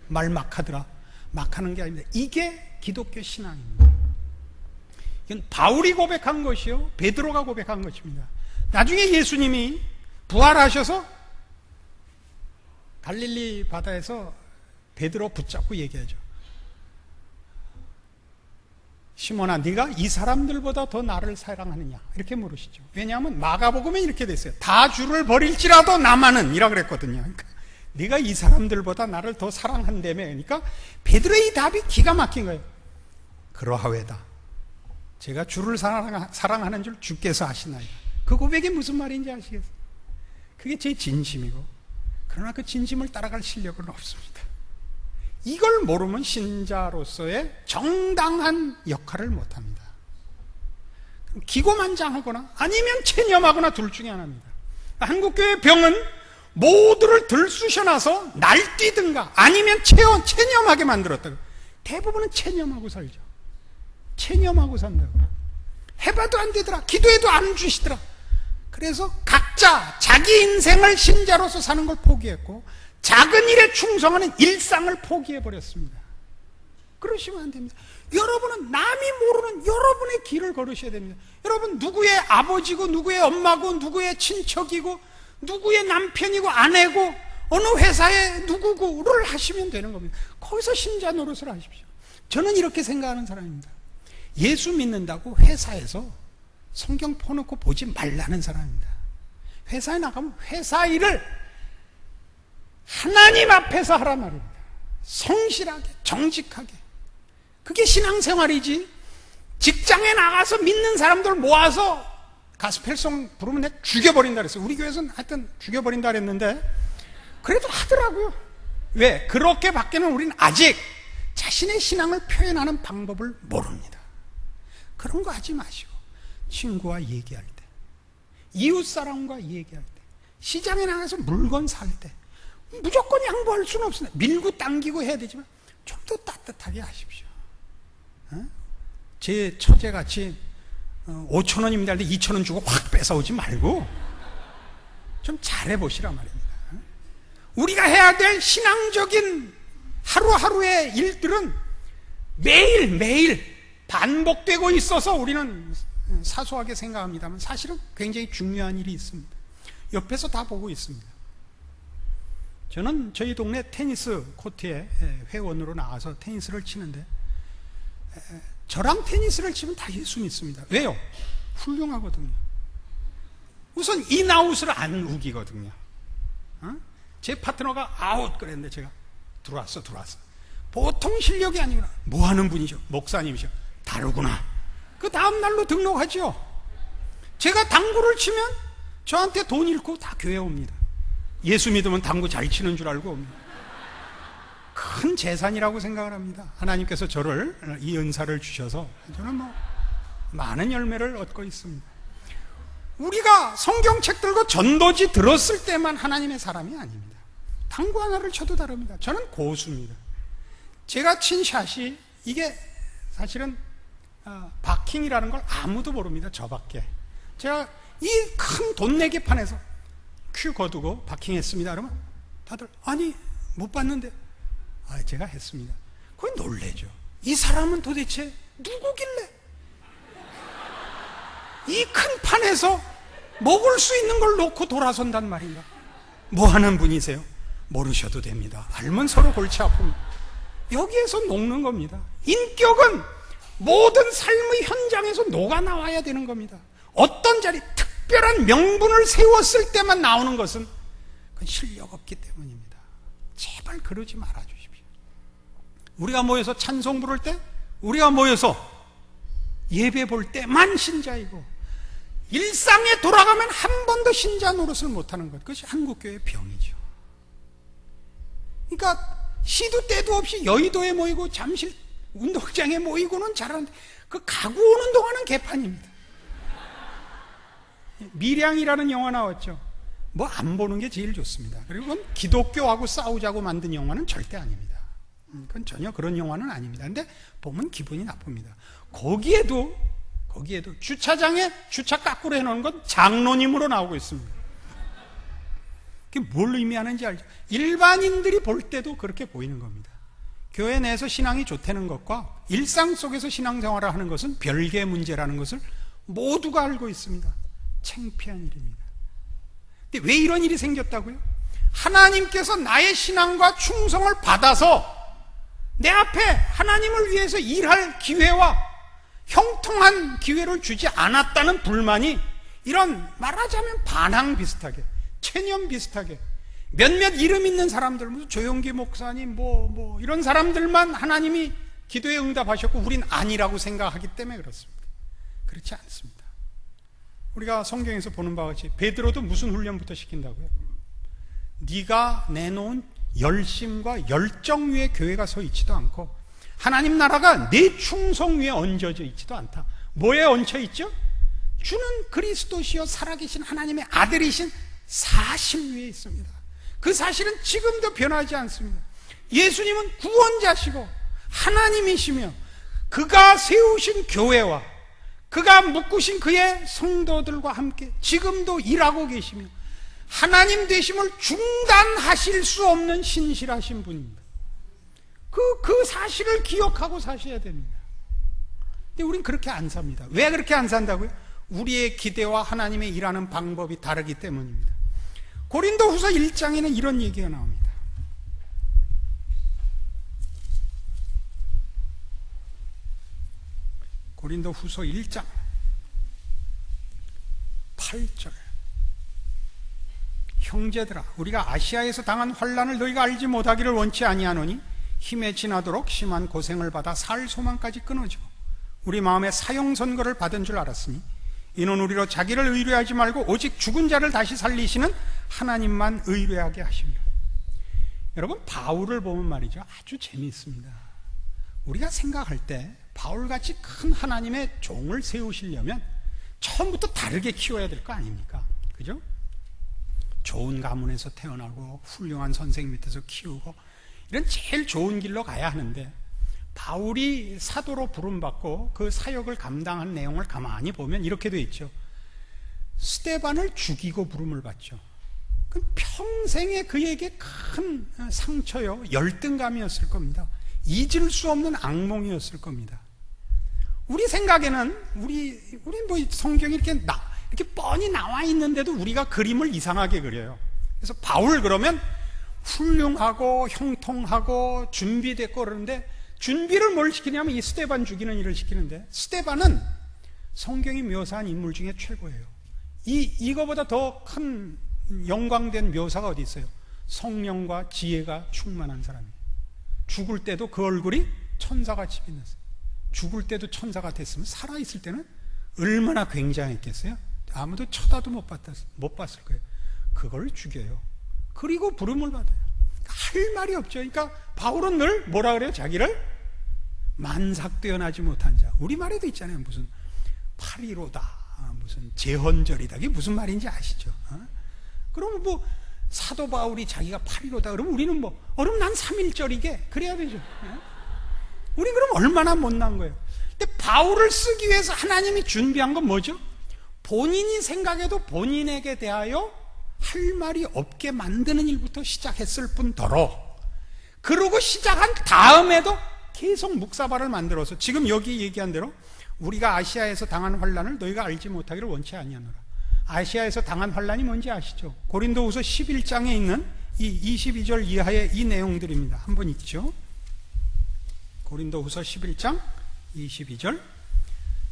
말 막 하더라. 막 하는 게 아닙니다. 이게 기독교 신앙입니다. 이건 바울이 고백한 것이요, 베드로가 고백한 것입니다. 나중에 예수님이 부활하셔서 갈릴리 바다에서 베드로 붙잡고 얘기하죠. 시몬아, 네가 이 사람들보다 더 나를 사랑하느냐? 이렇게 물으시죠. 왜냐하면 마가복음에 이렇게 됐어요. 다 주를 버릴지라도 나만은 이라 그랬거든요. 그러니까 네가 이 사람들보다 나를 더 사랑한다며. 그러니까 베드로의 답이 기가 막힌 거예요. 그러하외다. 제가 주를 사랑하는 줄 주께서 아시나이다. 그 고백이 무슨 말인지 아시겠어요? 그게 제 진심이고, 그러나 그 진심을 따라갈 실력은 없습니다. 이걸 모르면 신자로서의 정당한 역할을 못합니다. 기고만장하거나 아니면 체념하거나 둘 중에 하나입니다. 한국교회 병은 모두를 들쑤셔놔서 날뛰든가 아니면 체념하게 만들었다고. 대부분은 체념하고 살죠. 체념하고 산다고. 해봐도 안 되더라. 기도해도 안 주시더라. 그래서 각자 자기 인생을 신자로서 사는 걸 포기했고 작은 일에 충성하는 일상을 포기해버렸습니다. 그러시면 안 됩니다. 여러분은 남이 모르는 여러분의 길을 걸으셔야 됩니다. 여러분 누구의 아버지고 누구의 엄마고 누구의 친척이고 누구의 남편이고 아내고 어느 회사의 누구고를 하시면 되는 겁니다. 거기서 신자 노릇을 하십시오. 저는 이렇게 생각하는 사람입니다. 예수 믿는다고 회사에서 성경 펴놓고 보지 말라는 사람입니다. 회사에 나가면 회사 일을 하나님 앞에서 하란 말입니다. 성실하게, 정직하게. 그게 신앙생활이지. 직장에 나가서 믿는 사람들 모아서 가스펠송 부르면 내가 죽여버린다 그랬어요. 우리 교회에서는 하여튼 죽여버린다 그랬는데 그래도 하더라고요. 왜? 그렇게 밖에는 우리는 아직 자신의 신앙을 표현하는 방법을 모릅니다. 그런 거 하지 마시고 친구와 얘기할 때, 이웃사람과 얘기할 때, 시장에 나가서 물건 살 때 무조건 양보할 수는 없습니다. 밀고 당기고 해야 되지만 좀 더 따뜻하게 하십시오. 제 처제같이 5,000원입니다 할 때 2,000원 주고 확 뺏어오지 말고 좀 잘해보시란 말입니다. 우리가 해야 될 신앙적인 하루하루의 일들은 매일매일 반복되고 있어서 우리는 사소하게 생각합니다만 사실은 굉장히 중요한 일이 있습니다. 옆에서 다 보고 있습니다. 저는 저희 동네 테니스 코트에 회원으로 나와서 테니스를 치는데 저랑 테니스를 치면 다 예수 믿습니다. 왜요? 훌륭하거든요. 우선 인아웃을 안 우기거든요. 제 파트너가 아웃 그랬는데 제가 들어왔어. 보통 실력이 아니구나. 뭐 하는 분이죠? 목사님이죠. 다르구나. 그 다음날로 등록하죠. 제가 당구를 치면 저한테 돈 잃고 다 교회 옵니다. 예수 믿으면 당구 잘 치는 줄 알고 옵니다. 큰 재산이라고 생각을 합니다. 하나님께서 저를 이 은사를 주셔서 저는 많은 열매를 얻고 있습니다. 우리가 성경책 들고 전도지 들었을 때만 하나님의 사람이 아닙니다. 당구 하나를 쳐도 다릅니다. 저는 고수입니다. 제가 친 샷이 이게 사실은 바킹이라는 걸 아무도 모릅니다. 저밖에. 제가 이 큰 돈 내기 판에서 큐 거두고 바킹했습니다. 그러면 다들 아니 못 봤는데 제가 했습니다. 거의 놀래죠. 이 사람은 도대체 누구길래 이 큰 판에서 먹을 수 있는 걸 놓고 돌아선단 말인가? 뭐 하는 분이세요? 모르셔도 됩니다. 알면 서로 골치 아픕니다. 여기에서 녹는 겁니다. 인격은 모든 삶의 현장에서 녹아나와야 되는 겁니다. 어떤 자리, 특별한 명분을 세웠을 때만 나오는 것은 그건 실력 없기 때문입니다. 제발 그러지 말아주십시오. 우리가 모여서 찬송 부를 때, 우리가 모여서 예배 볼 때만 신자이고 일상에 돌아가면 한 번도 신자 노릇을 못하는 것, 그것이 한국교회의 병이죠. 그러니까 시도 때도 없이 여의도에 모이고 잠실 운동장에 모이고는 잘하는데 그 가고 오는 동안은 개판입니다. 밀양이라는 영화 나왔죠. 뭐 안 보는 게 제일 좋습니다. 그리고 그건 기독교하고 싸우자고 만든 영화는 절대 아닙니다. 그건 전혀 그런 영화는 아닙니다. 근데 보면 기분이 나쁩니다. 거기에도 주차장에 주차 깎으로 해놓은 건 장로님으로 나오고 있습니다. 그게 뭘 의미하는지 알죠? 일반인들이 볼 때도 그렇게 보이는 겁니다. 교회 내에서 신앙이 좋다는 것과 일상 속에서 신앙생활을 하는 것은 별개의 문제라는 것을 모두가 알고 있습니다. 창피한 일입니다. 근데 왜 이런 일이 생겼다고요? 하나님께서 나의 신앙과 충성을 받아서 내 앞에 하나님을 위해서 일할 기회와 형통한 기회를 주지 않았다는 불만이 이런 말하자면 반항 비슷하게, 체념 비슷하게 몇몇 이름 있는 사람들, 무슨 조용기 목사님 이런 사람들만 하나님이 기도에 응답하셨고 우린 아니라고 생각하기 때문에 그렇습니다. 그렇지 않습니다. 우리가 성경에서 보는 바와 같이 베드로도 무슨 훈련부터 시킨다고요? 네가 내놓은 열심과 열정 위에 교회가 서 있지도 않고 하나님 나라가 내 충성 위에 얹어져 있지도 않다. 뭐에 얹혀 있죠? 주는 그리스도시요 살아계신 하나님의 아들이신 사실 위에 있습니다. 그 사실은 지금도 변하지 않습니다. 예수님은 구원자시고 하나님이시며 그가 세우신 교회와 그가 묶으신 그의 성도들과 함께 지금도 일하고 계시며 하나님 되심을 중단하실 수 없는 신실하신 분입니다. 그 사실을 기억하고 사셔야 됩니다. 근데 우린 그렇게 안 삽니다. 왜 그렇게 안 산다고요? 우리의 기대와 하나님의 일하는 방법이 다르기 때문입니다. 고린도후서 1장에는 이런 얘기가 나옵니다. 고린도후서 1장 8절 형제들아 우리가 아시아에서 당한 환난을 너희가 알지 못하기를 원치 아니하노니 힘에 지나도록 심한 고생을 받아 살 소망까지 끊어져 우리 마음에 사형 선고를 받은 줄 알았으니 이는 우리로 자기를 의뢰하지 말고 오직 죽은 자를 다시 살리시는 하나님만 의뢰하게 하십니다. 여러분 바울을 보면 말이죠 아주 재미있습니다. 우리가 생각할 때 바울같이 큰 하나님의 종을 세우시려면 처음부터 다르게 키워야 될 거 아닙니까? 그죠? 좋은 가문에서 태어나고 훌륭한 선생 밑에서 키우고 이런 제일 좋은 길로 가야 하는데 바울이 사도로 부름받고 그 사역을 감당한 내용을 가만히 보면 이렇게 돼 있죠. 스데반을 죽이고 부름을 받죠. 그 평생에 그에게 큰 상처요 열등감이었을 겁니다. 잊을 수 없는 악몽이었을 겁니다. 우리 생각에는 우리 뭐 성경이 이렇게 뻔히 나와 있는데도 우리가 그림을 이상하게 그려요. 그래서 바울 그러면 훌륭하고 형통하고 준비됐고 그러는데 준비를 뭘 시키냐면 이 스데반 죽이는 일을 시키는데, 스데반은 성경이 묘사한 인물 중에 최고예요. 이거보다 더 큰 영광된 묘사가 어디 있어요? 성령과 지혜가 충만한 사람이에요. 죽을 때도 그 얼굴이 천사같이 빛났어요. 죽을 때도 천사가 됐으면 살아있을 때는 얼마나 굉장했겠어요? 아무도 쳐다도 못 봤을 거예요. 그걸 죽여요. 그리고 부름을 받아요. 할 말이 없죠. 그러니까 바울은 늘 뭐라 그래요? 자기를 만삭되어나지 못한 자. 우리말에도 있잖아요. 무슨 팔이로다, 무슨 제헌절이다. 이게 무슨 말인지 아시죠? 그러면 뭐 사도 바울이 자기가 팔이로다 그러면 우리는 그럼 난 3일절이게 그래야 되죠. 우리 그럼 얼마나 못난 거예요. 근데 바울을 쓰기 위해서 하나님이 준비한 건 뭐죠? 본인이 생각해도 본인에게 대하여 할 말이 없게 만드는 일부터 시작했을 뿐더러, 그러고 시작한 다음에도 계속 묵사발을 만들어서 지금 여기 얘기한 대로 우리가 아시아에서 당한 환난을 너희가 알지 못하기를 원치 아니하노라. 아시아에서 당한 환난이 뭔지 아시죠? 고린도후서 11장에 있는 이 22절 이하의 이 내용들입니다. 한번 읽죠. 고린도후서 11장 22절.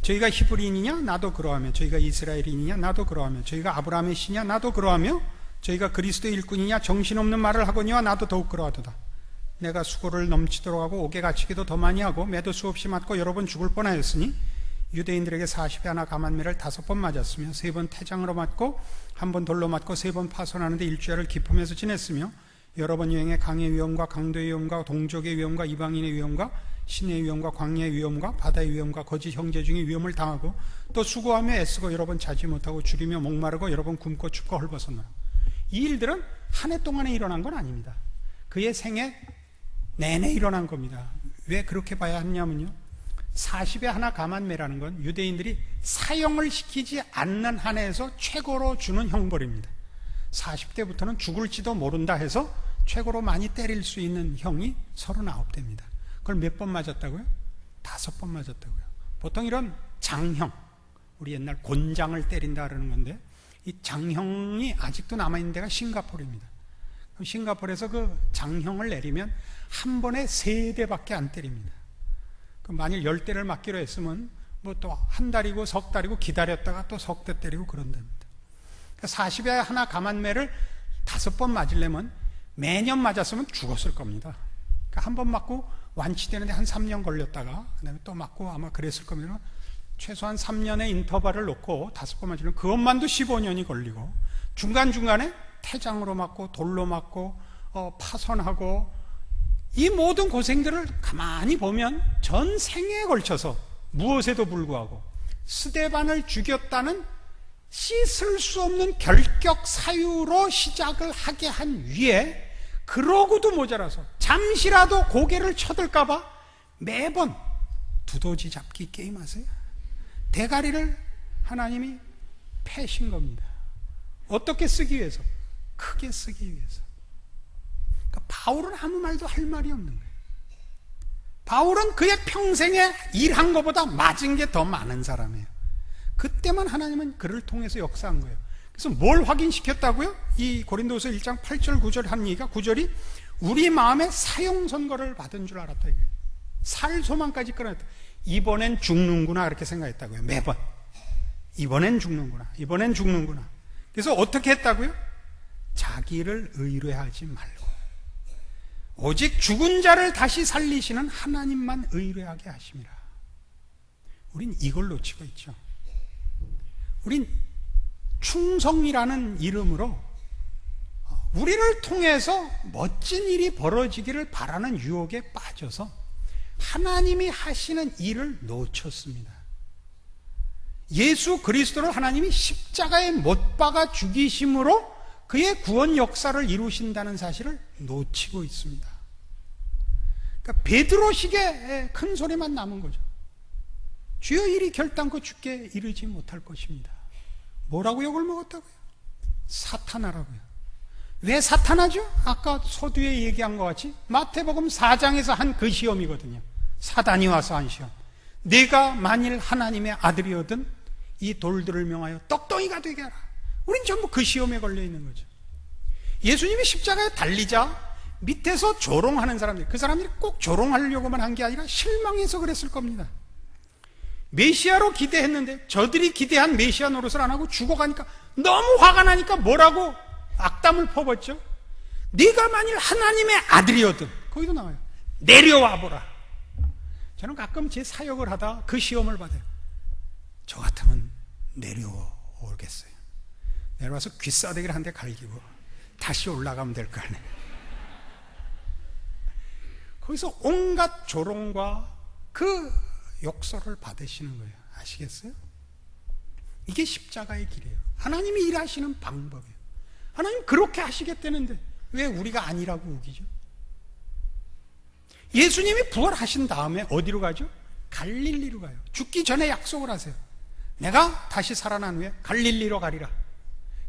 저희가 히브리인이냐? 나도 그러하며. 저희가 이스라엘인이냐? 나도 그러하며. 저희가 아브라함의 씨냐? 나도 그러하며. 저희가 그리스도의 일꾼이냐? 정신없는 말을 하거니와 나도 더욱 그러하도다. 내가 수고를 넘치도록 하고 옥에 갇히기도 더 많이 하고 매도 수없이 맞고 여러 번 죽을 뻔하였으니 유대인들에게 40에 하나 감한매를 5번 맞았으며 3번 태장으로 맞고 1번 돌로 맞고 3번 파손하는데 일주일을 기품에서 지냈으며 여러 번 여행에 강의 위험과 강도의 위험과 동족의 위험과 이방인의 위험과 신의 위험과 광야의 위험과 바다의 위험과 거짓 형제 중의 위험을 당하고 또 수고하며 애쓰고 여러 번 자지 못하고 줄이며 목마르고 여러 번 굶고 춥고 헐벗었노라. 이 일들은 한 해 동안에 일어난 건 아닙니다. 그의 생애 내내 일어난 겁니다. 왜 그렇게 봐야 하냐면요, 40에 하나 감한매라는 건 유대인들이 사형을 시키지 않는 한 해에서 최고로 주는 형벌입니다. 40대부터는 죽을지도 모른다 해서 최고로 많이 때릴 수 있는 형이 39대입니다. 그걸 몇 번 맞았다고요? 5번 맞았다고요. 보통 이런 장형, 우리 옛날 곤장을 때린다 그러는 건데, 이 장형이 아직도 남아있는 데가 싱가포르입니다. 싱가포르에서 그 장형을 내리면 한 번에 3대밖에 안 때립니다. 만일 10대를 맞기로 했으면 또 한 달이고 석 달이고 기다렸다가 또 석 대 때리고 그런답니다. 40에 하나 감한매를 5번 맞으려면 매년 맞았으면 죽었을 겁니다. 한 번 맞고 완치되는데 한 3년 걸렸다가 그다음에 또 맞고 아마 그랬을 겁니다. 최소한 3년의 인터벌을 놓고 5번 맞으려면 그것만도 15년이 걸리고 중간중간에 태장으로 맞고 돌로 맞고 파손하고 이 모든 고생들을 가만히 보면 전 생애에 걸쳐서 무엇에도 불구하고 스데반을 죽였다는 씻을 수 없는 결격 사유로 시작을 하게 한 위에, 그러고도 모자라서 잠시라도 고개를 쳐들까봐 매번 두더지 잡기 게임 하세요. 대가리를 하나님이 패신 겁니다. 어떻게 쓰기 위해서? 크게 쓰기 위해서. 그러니까 바울은 아무 말도 할 말이 없는 거예요. 바울은 그의 평생에 일한 것보다 맞은 게 더 많은 사람이에요. 그때만 하나님은 그를 통해서 역사한 거예요. 그래서 뭘 확인시켰다고요? 이 고린도서 1장 8절 9절 한 얘기가, 9절이 우리 마음에 사형 선고를 받은 줄 알았다 이거예요. 살 소망까지 끌어냈다. 이번엔 죽는구나 이렇게 생각했다고요. 매번 이번엔 죽는구나, 이번엔 죽는구나. 그래서 어떻게 했다고요? 자기를 의뢰하지 말고 오직 죽은 자를 다시 살리시는 하나님만 의뢰하게 하심이라. 우린 이걸 놓치고 있죠. 우린 충성이라는 이름으로 우리를 통해서 멋진 일이 벌어지기를 바라는 유혹에 빠져서 하나님이 하시는 일을 놓쳤습니다. 예수 그리스도를 하나님이 십자가에 못 박아 죽이심으로 그의 구원 역사를 이루신다는 사실을 놓치고 있습니다. 그러니까 베드로식의 큰 소리만 남은 거죠. 주여 이리 결단코 죽게 이르지 못할 것입니다. 뭐라고 욕을 먹었다고요? 사탄하라고요. 왜 사탄하죠? 아까 서두에 얘기한 것 같이 마태복음 4장에서 한 그 시험이거든요. 사단이 와서 한 시험. 내가 만일 하나님의 아들이거든 이 돌들을 명하여 떡덩이가 되게 하라. 우린 전부 그 시험에 걸려 있는 거죠. 예수님이 십자가에 달리자 밑에서 조롱하는 사람들, 그 사람들이 꼭 조롱하려고만 한 게 아니라 실망해서 그랬을 겁니다. 메시아로 기대했는데 저들이 기대한 메시아 노릇을 안 하고 죽어가니까 너무 화가 나니까 뭐라고 악담을 퍼붓죠. 네가 만일 하나님의 아들이어든, 거기도 나와요. 내려와 보라. 저는 가끔 제 사역을 하다 그 시험을 받아요. 저 같으면 내려오겠어요. 내려와서 귀싸대기를 한 대 갈기고 다시 올라가면 될 거 아니에요. 거기서 온갖 조롱과 그 욕설을 받으시는 거예요. 아시겠어요? 이게 십자가의 길이에요. 하나님이 일하시는 방법이에요. 하나님 그렇게 하시겠다는데 왜 우리가 아니라고 우기죠? 예수님이 부활하신 다음에 어디로 가죠? 갈릴리로 가요. 죽기 전에 약속을 하세요. 내가 다시 살아난 후에 갈릴리로 가리라.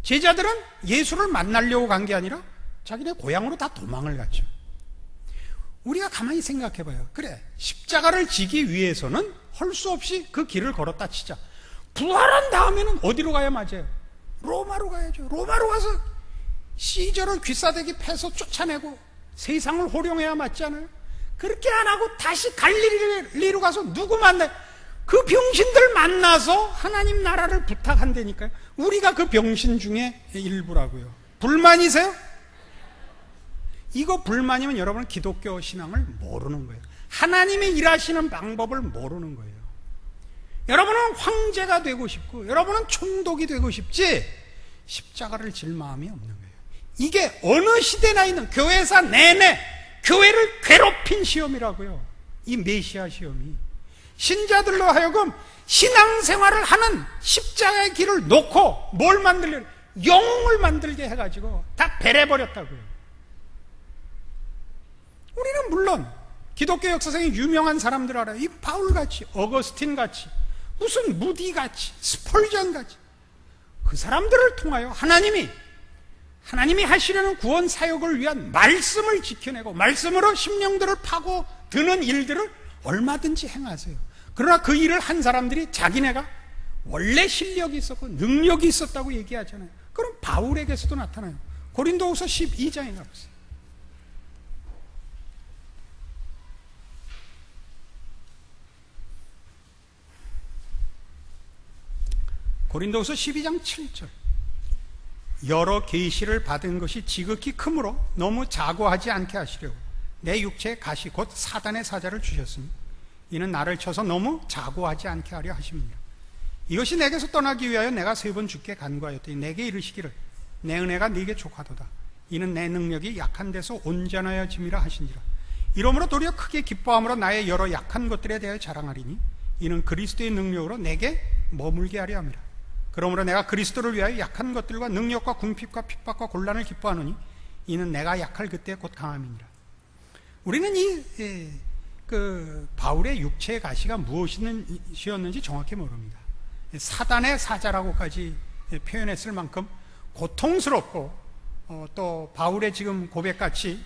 제자들은 예수를 만나려고 간 게 아니라 자기네 고향으로 다 도망을 갔죠. 우리가 가만히 생각해 봐요. 그래, 십자가를 지기 위해서는 할 수 없이 그 길을 걸었다 치자. 부활한 다음에는 어디로 가야 맞아요? 로마로 가야죠. 로마로 가서 시저를 귀싸대기 패서 쫓아내고 세상을 호령해야 맞지 않아요? 그렇게 안 하고 다시 갈릴리로 가서 누구 만나요? 그 병신들 만나서 하나님 나라를 부탁한다니까요. 우리가 그 병신 중에 일부라고요. 불만이세요? 이거 불만이면 여러분은 기독교 신앙을 모르는 거예요. 하나님이 일하시는 방법을 모르는 거예요. 여러분은 황제가 되고 싶고 여러분은 총독이 되고 싶지 십자가를 질 마음이 없는 거예요. 이게 어느 시대나 있는 교회사 내내 교회를 괴롭힌 시험이라고요. 이 메시아 시험이 신자들로 하여금 신앙생활을 하는 십자가의 길을 놓고 뭘 만들려? 영웅을 만들게 해가지고 다 배려버렸다고요. 우리는 물론 기독교 역사상에 유명한 사람들 알아요. 이 바울같이, 어거스틴같이, 무슨 무디같이, 스펄전같이 그 사람들을 통하여 하나님이 하시려는 구원 사역을 위한 말씀을 지켜내고 말씀으로 심령들을 파고 드는 일들을 얼마든지 행하세요. 그러나 그 일을 한 사람들이 자기네가 원래 실력이 있었고 능력이 있었다고 얘기하잖아요. 그럼 바울에게서도 나타나요. 고린도후서 12장에 가보세요. 고린도후서 12장 7절. 여러 계시를 받은 것이 지극히 크므로 너무 자고하지 않게 하시려고 내 육체에 가시 곧 사단의 사자를 주셨으니 이는 나를 쳐서 너무 자고하지 않게 하려 하십니다. 이것이 내게서 떠나기 위하여 내가 3번 주께 간구하였더니 내게 이르시기를 내 은혜가 네게 족하도다. 이는 내 능력이 약한 데서 온전하여짐이라 하신지라. 이러므로 도리어 크게 기뻐함으로 나의 여러 약한 것들에 대하여 자랑하리니 이는 그리스도의 능력으로 내게 머물게 하려 함이라. 그러므로 내가 그리스도를 위하여 약한 것들과 능력과 궁핍과 핍박과 곤란을 기뻐하노니 이는 내가 약할 그때 곧 강함이니라. 우리는 그 바울의 육체의 가시가 무엇이었는지 정확히 모릅니다. 사단의 사자라고까지 표현했을 만큼 고통스럽고 또 바울의 지금 고백같이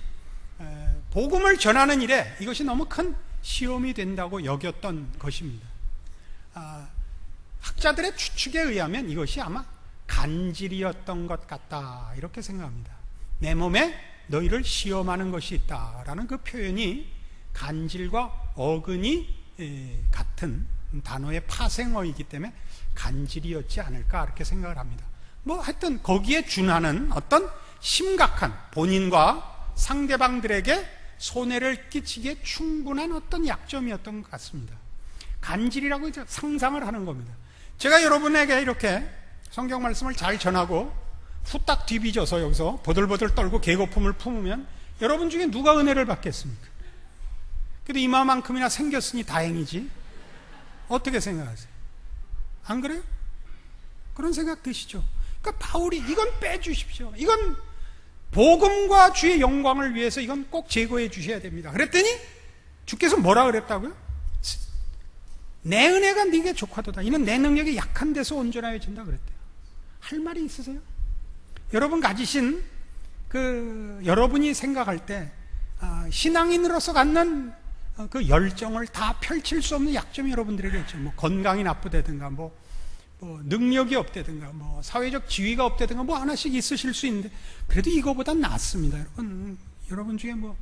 복음을 전하는 일에 이것이 너무 큰 시험이 된다고 여겼던 것입니다. 학자들의 추측에 의하면 이것이 아마 간질이었던 것 같다 이렇게 생각합니다. 내 몸에 너희를 시험하는 것이 있다라는 그 표현이 간질과 어근이 같은 단어의 파생어이기 때문에 간질이었지 않을까 이렇게 생각을 합니다. 뭐 하여튼 거기에 준하는 어떤 심각한 본인과 상대방들에게 손해를 끼치기에 충분한 어떤 약점이었던 것 같습니다. 간질이라고 이제 상상을 하는 겁니다. 제가 여러분에게 이렇게 성경 말씀을 잘 전하고 후딱 뒤비져서 여기서 보들보들 떨고 계거품을 품으면 여러분 중에 누가 은혜를 받겠습니까? 그래도 이마만큼이나 생겼으니 다행이지. 어떻게 생각하세요? 안 그래요? 그런 생각 드시죠? 그러니까 바울이 이건 빼주십시오. 이건 복음과 주의 영광을 위해서 이건 꼭 제거해 주셔야 됩니다. 그랬더니 주께서 뭐라 그랬다고요? 내 은혜가 네게 족하도다. 이는 내 능력이 약한 데서 온전하여진다 그랬대요. 할 말이 있으세요? 여러분 가지신 여러분이 생각할 때 신앙인으로서 갖는 그 열정을 다 펼칠 수 없는 약점이 여러분들에게 있죠. 뭐 건강이 나쁘다든가 뭐 능력이 없다든가 뭐 사회적 지위가 없다든가 뭐 하나씩 있으실 수 있는데 그래도 이거보단 낫습니다. 여러분 여러분 중에 뭐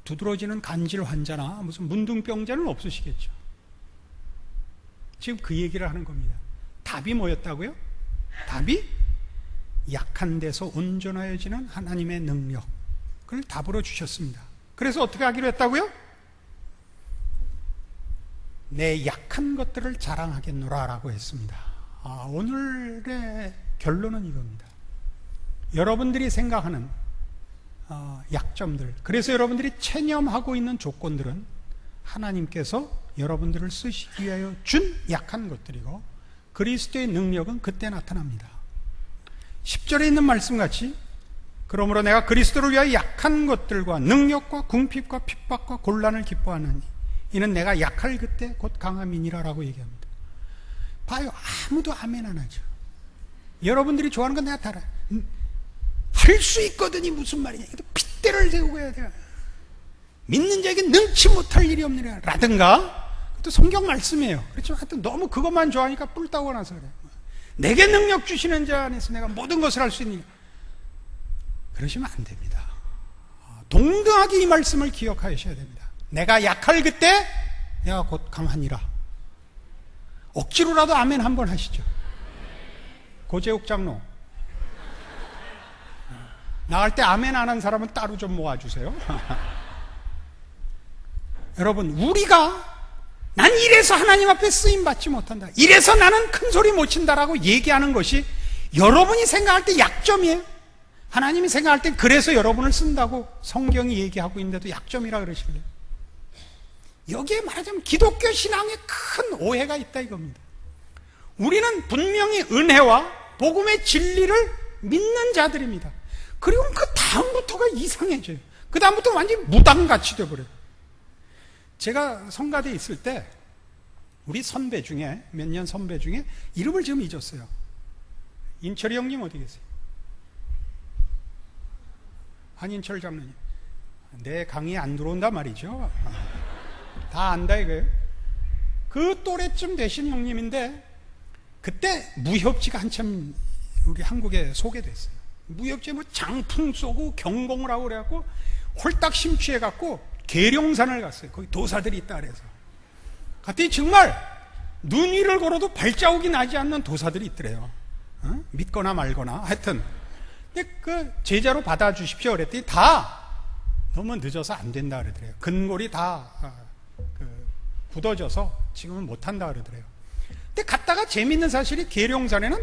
두드러지는 간질 환자나 무슨 문둥병자는 없으시겠죠. 지금 그 얘기를 하는 겁니다. 답이 뭐였다고요? 답이 약한 데서 온전하여지는 하나님의 능력, 그걸 답으로 주셨습니다. 그래서 어떻게 하기로 했다고요? 내 약한 것들을 자랑하겠노라 라고 했습니다. 오늘의 결론은 이겁니다. 여러분들이 생각하는 약점들, 그래서 여러분들이 체념하고 있는 조건들은 하나님께서 여러분들을 쓰시기 위하여 준 약한 것들이고, 그리스도의 능력은 그때 나타납니다. 10절에 있는 말씀같이, 그러므로 내가 그리스도를 위하여 약한 것들과 능력과 궁핍과 핍박과 곤란을 기뻐하느니 이는 내가 약할 그때 곧 강함이니라 라고 얘기합니다. 봐요, 아무도 아멘 안 하죠. 여러분들이 좋아하는 건 내가 다 알아요. 할 수 있거든이 무슨 말이냐, 핏대를 세우고 해야 돼. 믿는 자에게 능치 못할 일이 없느냐 라든가, 또 성경 말씀이에요. 그렇지만 하여튼 너무 그것만 좋아하니까 뿔 따고 나서 그래. 내게 능력 주시는 자 안에서 내가 모든 것을 할 수 있느냐, 그러시면 안 됩니다. 동등하게 이 말씀을 기억하셔야 됩니다. 내가 약할 그때 내가 곧 강하니라. 억지로라도 아멘 한번 하시죠. 고재욱 장로, 나갈 때 아멘 안 한 사람은 따로 좀 모아주세요. 여러분, 우리가 난 이래서 하나님 앞에 쓰임받지 못한다, 이래서 나는 큰 소리 못 친다라고 얘기하는 것이 여러분이 생각할 때 약점이에요. 하나님이 생각할 때 그래서 여러분을 쓴다고 성경이 얘기하고 있는데도 약점이라 그러실래요? 여기에 말하자면 기독교 신앙에 큰 오해가 있다 이겁니다. 우리는 분명히 은혜와 복음의 진리를 믿는 자들입니다. 그리고 그 다음부터가 이상해져요. 그 다음부터 완전히 무당같이 돼버려요. 제가 성가대에 있을 때 우리 선배 중에, 몇 년 선배 중에 이름을 지금 잊었어요. 인철이 형님 어디 계세요? 한인철 장로님. 내 강의에 안 들어온다 말이죠. 다 안다 이거예요. 그 또래쯤 되신 형님인데, 그때 무협지가 한참 우리 한국에 소개됐어요. 무협지에 뭐 장풍 쏘고 경공을 하고 그래갖고 홀딱 심취해갖고 계룡산을 갔어요. 거기 도사들이 있다 그래서 갔더니 정말 눈 위를 걸어도 발자국이 나지 않는 도사들이 있더래요. 믿거나 말거나 하여튼. 근데 그 제자로 받아주십시오 그랬더니 다 너무 늦어서 안 된다 그러더래요. 근골이 다 굳어져서 지금은 못한다 그러더래요. 근데 갔다가 재밌는 사실이, 계룡산에는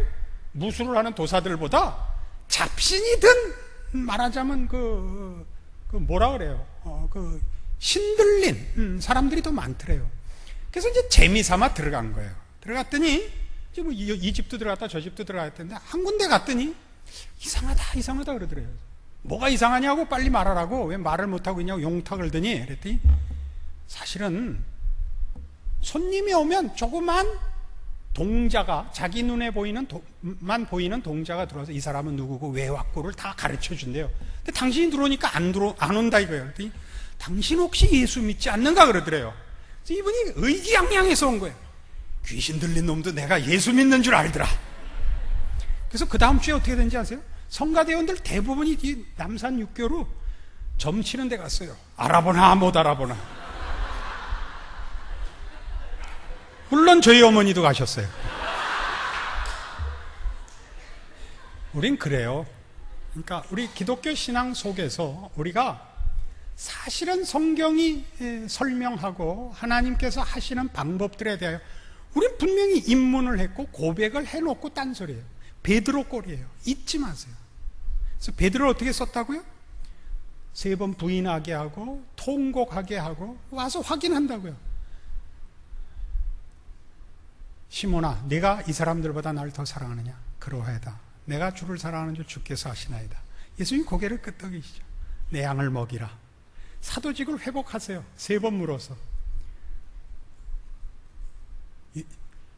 무술을 하는 도사들보다 잡신이 든, 말하자면 뭐라 그래요, 신들린 사람들이 더 많더래요. 그래서 이제 재미삼아 들어간 거예요. 들어갔더니 이제 뭐 이 집도 들어갔다 저 집도 들어갔던데, 한 군데 갔더니 이상하다 그러더래요. 뭐가 이상하냐고 빨리 말하라고, 왜 말을 못하고 있냐고 용탁을 드니, 그랬더니 사실은 손님이 오면 조그만 동자가, 자기 눈에 보이는 보이는 동자가 들어와서 이 사람은 누구고 왜 왔고를 다 가르쳐 준대요. 근데 당신이 들어오니까 안 온다 이거예요. 그랬더니 당신 혹시 예수 믿지 않는가 그러더래요. 그래서 이분이 의기양양해서 온 거예요. 귀신 들린 놈도 내가 예수 믿는 줄 알더라. 그래서 그 다음 주에 어떻게 된지 아세요? 성가대원들 대부분이 이 남산 육교로 점치는 데 갔어요. 알아보나 못 알아보나. 물론 저희 어머니도 가셨어요. 우린 그래요. 그러니까 우리 기독교 신앙 속에서 우리가 사실은 성경이 설명하고 하나님께서 하시는 방법들에 대하여 우린 분명히 입문을 했고 고백을 해놓고 딴소리예요. 베드로 꼴이에요. 잊지 마세요. 그래서 베드로를 어떻게 썼다고요? 3번 부인하게 하고 통곡하게 하고 와서 확인한다고요. 시몬아, 네가 이 사람들보다 나를 더 사랑하느냐? 그러하다. 내가 주를 사랑하는 줄 주께서 아시나이다. 예수님 고개를 끄덕이시죠. 내 양을 먹이라. 사도직을 회복하세요. 3번 물어서.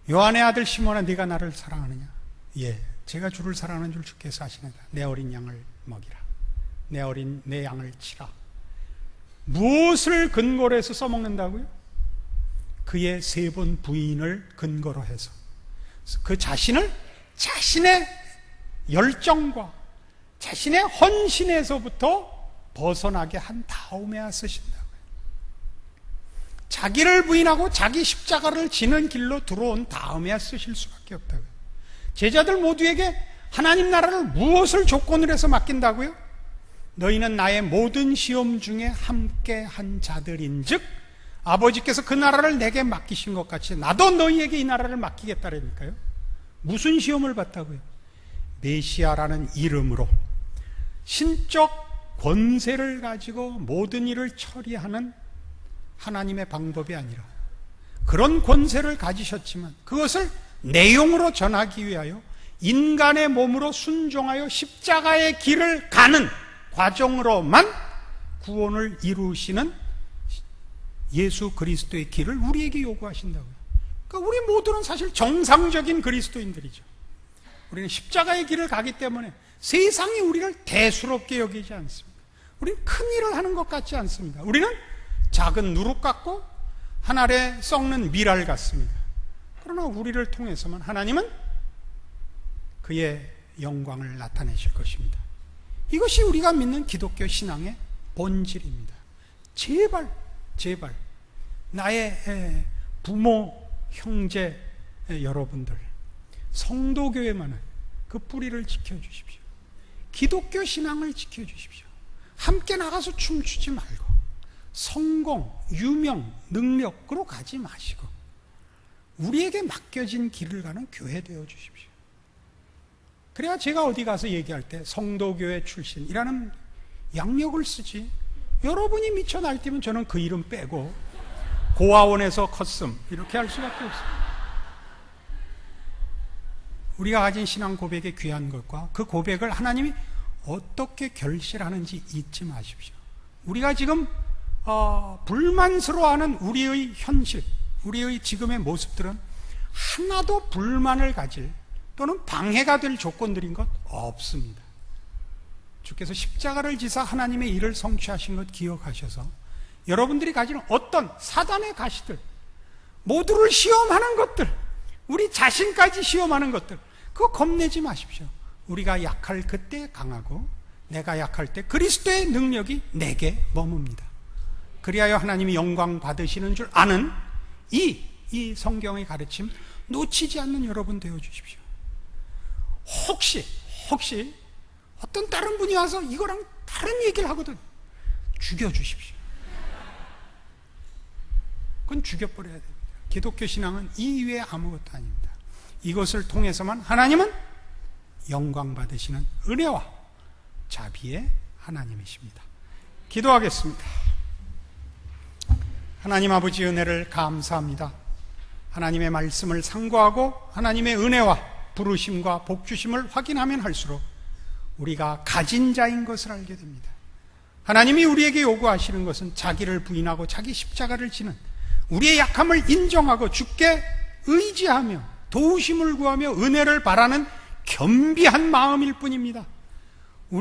요한의 아들 시몬아, 네가 나를 사랑하느냐? 예, 제가 주를 사랑하는 줄 주께서 아시나이다. 내 어린 양을 먹이라. 내 양을 치라. 무엇을 근거로 해서 써먹는다고요? 그의 3번 부인을 근거로 해서 그 자신을 자신의 열정과 자신의 헌신에서부터 벗어나게 한 다음에 쓰신다고요. 자기를 부인하고 자기 십자가를 지는 길로 들어온 다음에야 쓰실 수밖에 없다고요. 제자들 모두에게 하나님 나라를 무엇을 조건으로 해서 맡긴다고요? 너희는 나의 모든 시험 중에 함께 한 자들인 즉 아버지께서 그 나라를 내게 맡기신 것 같이 나도 너희에게 이 나라를 맡기겠다라니까요. 무슨 시험을 받다고요? 메시아라는 이름으로 신적 권세를 가지고 모든 일을 처리하는 하나님의 방법이 아니라 그런 권세를 가지셨지만 그것을 내용으로 전하기 위하여 인간의 몸으로 순종하여 십자가의 길을 가는 과정으로만 구원을 이루시는 예수 그리스도의 길을 우리에게 요구하신다고요. 그러니까 우리 모두는 사실 정상적인 그리스도인들이죠. 우리는 십자가의 길을 가기 때문에 세상이 우리를 대수롭게 여기지 않습니다. 우리는 큰 일을 하는 것 같지 않습니다. 우리는 작은 누룩 같고 하늘에 썩는 미랄 같습니다. 그러나 우리를 통해서만 하나님은 그의 영광을 나타내실 것입니다. 이것이 우리가 믿는 기독교 신앙의 본질입니다. 제발 나의 부모, 형제 여러분들 성도교회만은 그 뿌리를 지켜주십시오. 기독교 신앙을 지켜주십시오. 함께 나가서 춤추지 말고 성공, 유명, 능력으로 가지 마시고 우리에게 맡겨진 길을 가는 교회 되어 주십시오. 그래야 제가 어디 가서 얘기할 때 성도교회 출신이라는 양력을 쓰지, 여러분이 미쳐 날뛰면 저는 그 이름 빼고 고아원에서 컸음 이렇게 할 수밖에 없습니다. 우리가 가진 신앙 고백의 귀한 것과 그 고백을 하나님이 어떻게 결실하는지 잊지 마십시오. 우리가 지금 불만스러워하는 우리의 현실, 우리의 지금의 모습들은 하나도 불만을 가질 또는 방해가 될 조건들인 것 없습니다. 주께서 십자가를 지사 하나님의 일을 성취하신 것 기억하셔서 여러분들이 가지는 어떤 사단의 가시들, 모두를 시험하는 것들, 우리 자신까지 시험하는 것들, 그거 겁내지 마십시오. 우리가 약할 그때 강하고 내가 약할 때 그리스도의 능력이 내게 머뭅니다. 그리하여 하나님이 영광 받으시는 줄 아는 이 성경의 가르침 놓치지 않는 여러분 되어 주십시오. 혹시 어떤 다른 분이 와서 이거랑 다른 얘기를 하거든, 죽여주십시오. 그건 죽여버려야 됩니다. 기독교 신앙은 이 이외에 아무것도 아닙니다. 이것을 통해서만 하나님은 영광 받으시는 은혜와 자비의 하나님이십니다. 기도하겠습니다. 하나님 아버지, 은혜를 감사합니다. 하나님의 말씀을 상고하고 하나님의 은혜와 부르심과 복주심을 확인하면 할수록 우리가 가진 자인 것을 알게 됩니다. 하나님이 우리에게 요구하시는 것은 자기를 부인하고 자기 십자가를 지는, 우리의 약함을 인정하고 주께 의지하며 도우심을 구하며 은혜를 바라는 겸비한 마음일 뿐입니다.